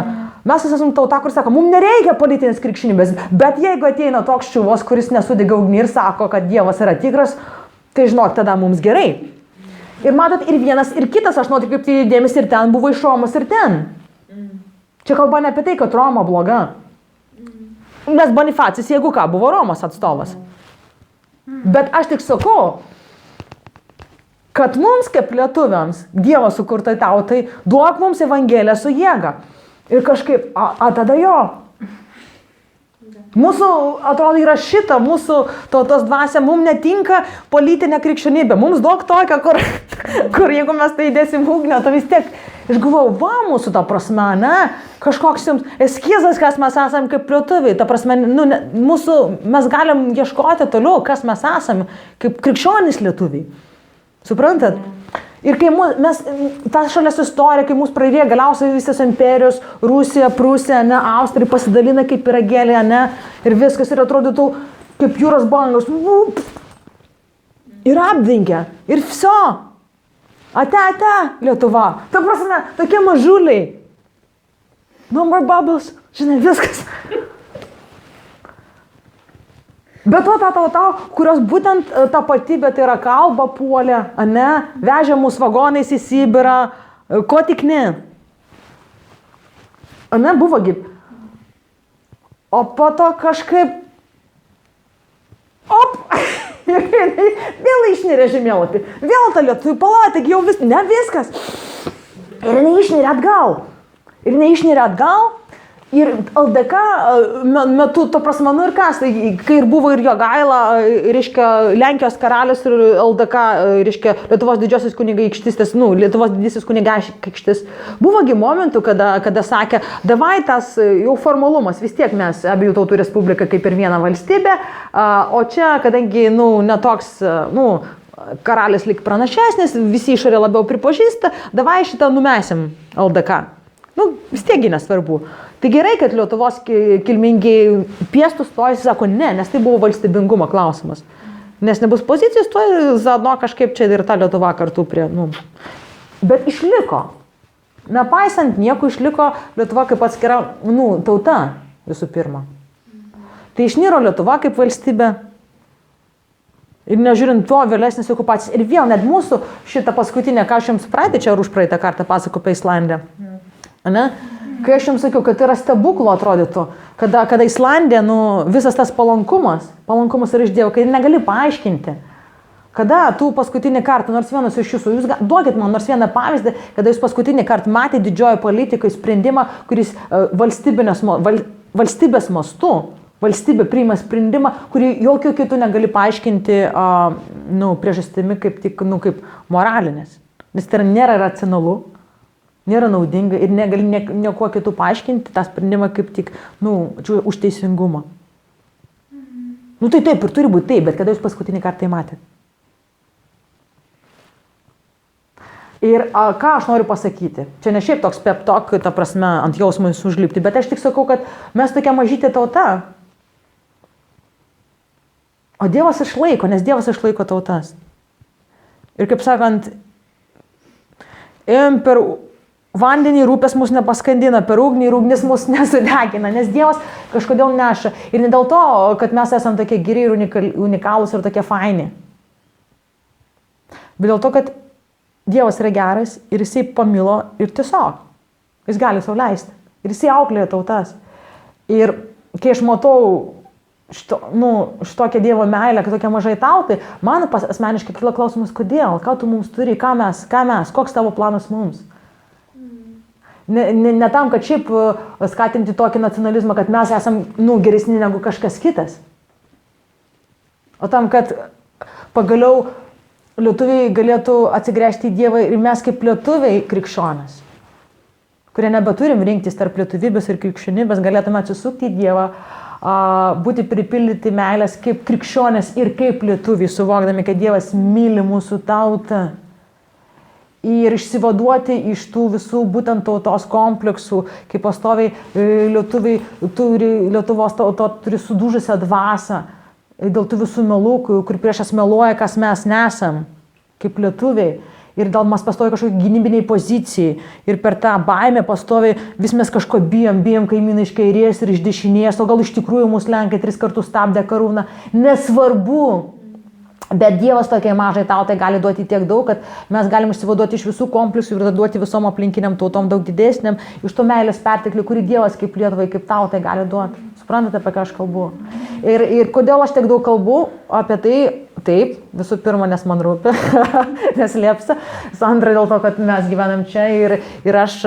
Mes esam tauta, kur sako, mums nereikia politinės krikščionybės, bet jeigu ateina toks čiuvos, kuris nesudega ugnį ir sako, kad Dievas yra tikras, tai žinok, tada mums gerai. Ir matot, ir vienas, ir kitas, aš noriu kreipti dėmesį, ir ten buvo iš Romos, ir ten. Čia kalba ne apie tai, kad Roma bloga. Nes Bonifacijus, jeigu ką, buvo Romos atstovas. Bet aš tik sakau, kad mums kaip lietuviams, Dievo sukurtai tautai, duok mums Evangeliją su jėga. Ir kažkaip, tada jo. Mūsų, atrodo, yra šita, mūsų tautos dvasia, mums netinka politinė krikščionybė. Mums daug tokia, kur jeigu mes tai įdėsim ugnę, tai vis tiek, aš galvoju, va mūsų ta prasme, ne, kažkoks jums eskizas, kas mes esame kaip lietuviai, ta prasme, mes galim ieškoti toliau, kas mes esame kaip krikščionys lietuviai. Suprantat? Ir kai mes, ta šalies istorija, kai mūsų pradėjo galiausiai visas imperijos, Rusija, Prūsija, ne, Austrija pasidalina kaip pyragėlė, ne, ir viskas ir atrodytų kaip jūros bangos. Ir apdengė. Ir viso. Ate, Lietuva. Ta prasme, tokie mažuliai. No more bubbles. Žinai, viskas. Bet to tauta, kurios būtent tapatybė tai yra kalba puolė, ne, vežė mus vagonais į Sibirą, ko tik ne. Ne, buvogi. O po to kažkaip, vėl išnirė žemėlapį, vėl ta lietuvių pala, taigi jau ne viskas. Ir neišnirė atgal. Ir LDK metu, to prasme, nu ir kas, tai kai ir buvo ir Jogaila, reiškia, Lenkijos karalius ir LDK, reiškia, Lietuvos didžiosios kunigaikštystės, Lietuvos didysis kunigaikštis. Buvogi momentų, kada sakė, davai tas jau formalumas, vis tiek mes abiejų tautų respublika kaip ir viena valstybė, o čia, kadangi, netoks, karalis lyg pranašesnis, visi išorė labiau pripažįsta, davai šitą numesim LDK. Vis tiekgi nesvarbu. Tai gerai, kad Lietuvos kilmingiai piestų stojasi, sako ne, nes tai buvo valstybingumo klausimas. Nes nebus pozicijos, to Zadno kažkaip čia ir ta Lietuva kartu prie, Bet išliko. Nepaisant nieko, išliko Lietuva kaip atskira, tauta visų pirma. Tai išniro Lietuva kaip valstybė. Ir nežiūrint to vėlesnės okupacijas. Ir vėl net mūsų šitą paskutinę, ką aš jums praeitą čia ar už praeitą kartą pasakau apie Islandiją. Ne? Kai aš jums sakiau, kad tai yra stebuklo atrodytų, kada Islandija, visas tas palankumas yra iš Dievo, kai negali paaiškinti. Kada tu paskutinį kartą, nors vienas iš jūsų, jūs duokit man nors vieną pavyzdį, kada jūs paskutinį kartą matė didžiojo politikai sprendimą, kuris valstybės mastu, valstybė priima sprendimą, kurį jokių kitų negali paaiškinti priežastimi kaip tik, kaip moralinės. Nes tai nėra racionalu. Nėra naudinga ir negali nieko kitų paaiškinti tą sprendimą kaip tik, už teisingumą. Tai taip ir turi būti taip, bet kada jūs paskutinį kartą tai matėte? Ir ką aš noriu pasakyti? Čia ne šiaip toks pep-talk, ta prasme, ant jausmų užlipti, bet aš tik sakau, kad mes tokia mažytė tauta. O Dievas išlaiko, nes Dievas išlaiko tautas. Ir kaip sakant, per vandenį rūpės mus nepaskandina, per ugnį ir ugnis mus nesudegina, nes Dievas kažkodėl neša. Ir ne dėl to, kad mes esame tokie geri ir unikalūs ir tokie faini. Bet dėl to, kad Dievas yra geras ir jisai pamilo ir tiesiog. Jis gali sau leisti. Ir jisai auklėja tautas. Ir kai aš matau šitokią Dievo meilę, kad tokia mažai tautai, man asmeniškai kyla klausimas, kodėl, ką tu mums turi, ką mes, koks tavo planas mums. Ne tam, kad šiaip skatinti tokį nacionalizmą, kad mes esam geresni negu kažkas kitas. O tam, kad pagaliau lietuviai galėtų atsigręžti į Dievą ir mes kaip lietuviai krikščionys, kurie nebeturim rinktis tarp lietuvybės ir krikščionybės, galėtume atsisukti į Dievą, būti pripildyti meilės kaip krikščionės ir kaip lietuviai, suvokdami, kad Dievas myli mūsų tautą. Ir išsivaduoti iš tų visų būtent tautos kompleksų, kaip pastoviai Lietuvos tauta turi sudužusią dvasą dėl tų visų melų, kur priešas meluoja, kas mes nesam, kaip lietuviai. Ir dėl mes pastoviai kažkokiai gynybiniai pozicijai. Ir per tą baimę pastoviai vis mes kažko bijom kaimynai iš kairės ir iš dešinės, o gal iš tikrųjų mus Lenkai 3 kartus stabdė karūną. Nesvarbu. Bet Dievas tokiai mažai tautai gali duoti tiek daug, kad mes galim išsivaduoti iš visų kompleksų ir duoti visom aplinkiniam tautom daug didesniam, iš to meilės perteklių, kurį Dievas kaip Lietuvai, kaip tautai gali duoti. Suprantate, apie ką aš kalbu? Ir kodėl aš tiek daug kalbu apie tai? Taip, visų pirma, nes man rūpi, neslėpsiu. Sandra dėl to, kad mes gyvenam čia ir aš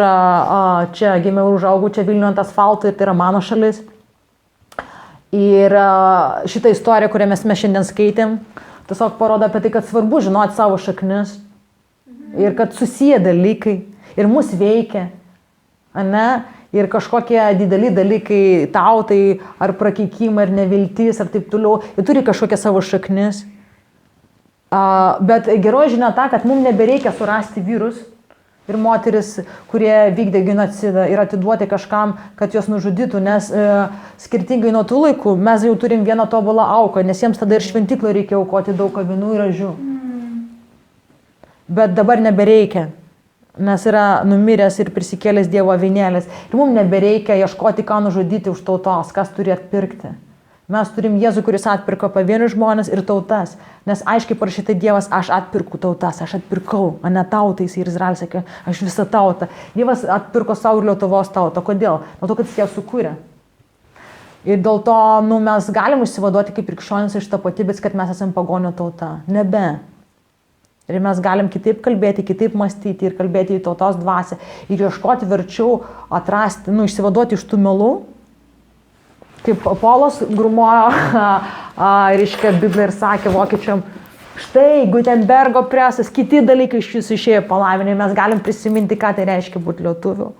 čia gimiau ir užaugau čia Vilniuje ant asfalto ir tai yra mano šalis. Ir šitą istoriją, kurią mes šiandien skaitėm, tiesiog parodo apie tai, kad svarbu žinoti savo šaknis ir kad susiję dalykai ir mus veikia, ir kažkokie dideli dalykai tautai ar prakeikimai ar neviltis ar taip toliau, jie turi kažkokią savo šaknis. Bet geroji žinia ta, kad mums nebereikia surasti vyrus ir moteris, kurie vykdė genocidą ir atiduoti kažkam, kad juos nužudytų, nes skirtingai nuo tų laikų mes jau turim vieną tobulą auką, nes jiems tada ir šventyklą reikia aukoti daug avinų ir avių. Bet dabar nebereikia, nes yra numiręs ir prisikėlęs Dievo avinėlis. Ir mums nebereikia ieškoti, ką nužudyti už tautos, kas turi atpirkti. Mes turim Jėzų, kuris atpirko pavienius žmonės ir tautas. Nes aiškiai parašyta Dievas, aš atpirku tautas, aš atpirkau, o ne tautais. Ir Izraelis sakė, aš visą tautą. Dievas atpirko savo ir Lietuvos tautą. Kodėl? Dėl to, kad jis ją sukūrė. Ir dėl to mes galim išsivaduoti kaip krikščionys iš tapatybės, kad mes esame pagonio tauta. Nebe. Ir mes galim kitaip kalbėti, kitaip mąstyti ir kalbėti į tautos dvasią. Ir ieškoti verčiau atrasti, išsivaduoti iš tų melų. Kaip Polas grumojo, reiškia, Bibliją ir sakė vokiečiam, štai Gutenbergo presas, kiti dalykai iš jūsų išėjo palaiminiai, mes galim prisiminti, ką tai reiškia būti lietuviu.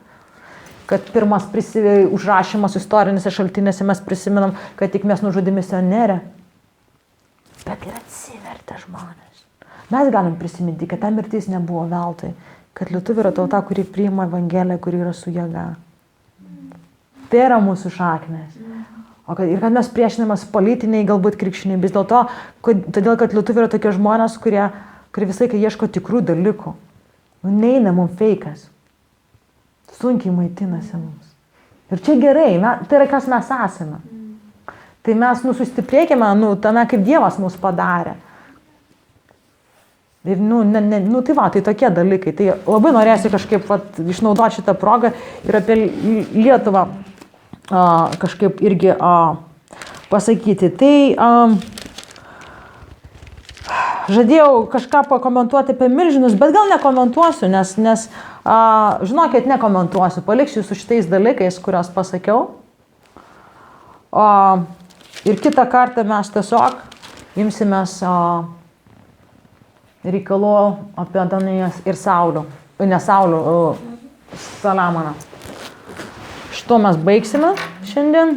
Kad pirmas užrašymas istorinėse šaltinėse mes prisiminam, kad tik mes nužudėm misionierę. Bet ir atsivertė žmonės. Mes galim prisiminti, kad ta mirtis nebuvo veltui, kad lietuvių yra tauta, kuri priima Evangeliją, kuri yra su jėga. Tai yra mūsų šaknės. Ir kad mes priešinamės politiniai, galbūt krikščionybės, todėl, kad lietuviai yra tokie žmonės, kurie visai ieško tikrų dalykų. Neina mums feikas. Sunkiai maitinasi mums. Ir čia gerai, tai yra kas mes esame. Tai mes sustiprėkime, tame, kaip Dievas mus padarė. Ir, tai tokie dalykai. Tai labai norėsiu kažkaip išnaudoti šitą progą ir apie Lietuvą kažkaip irgi pasakyti. Tai žadėjau kažką pakomentuoti apie milžinus, bet gal nekomentuosiu, nes žinokit, nekomentuosiu. Paliksiu su šitais dalykais, kuriuos pasakiau. Ir kitą kartą mes tiesiog imsimės reikalų apie Adonijas ir Saulių. Ne Saulių, Salamoną. Šito mes baigsime šiandien.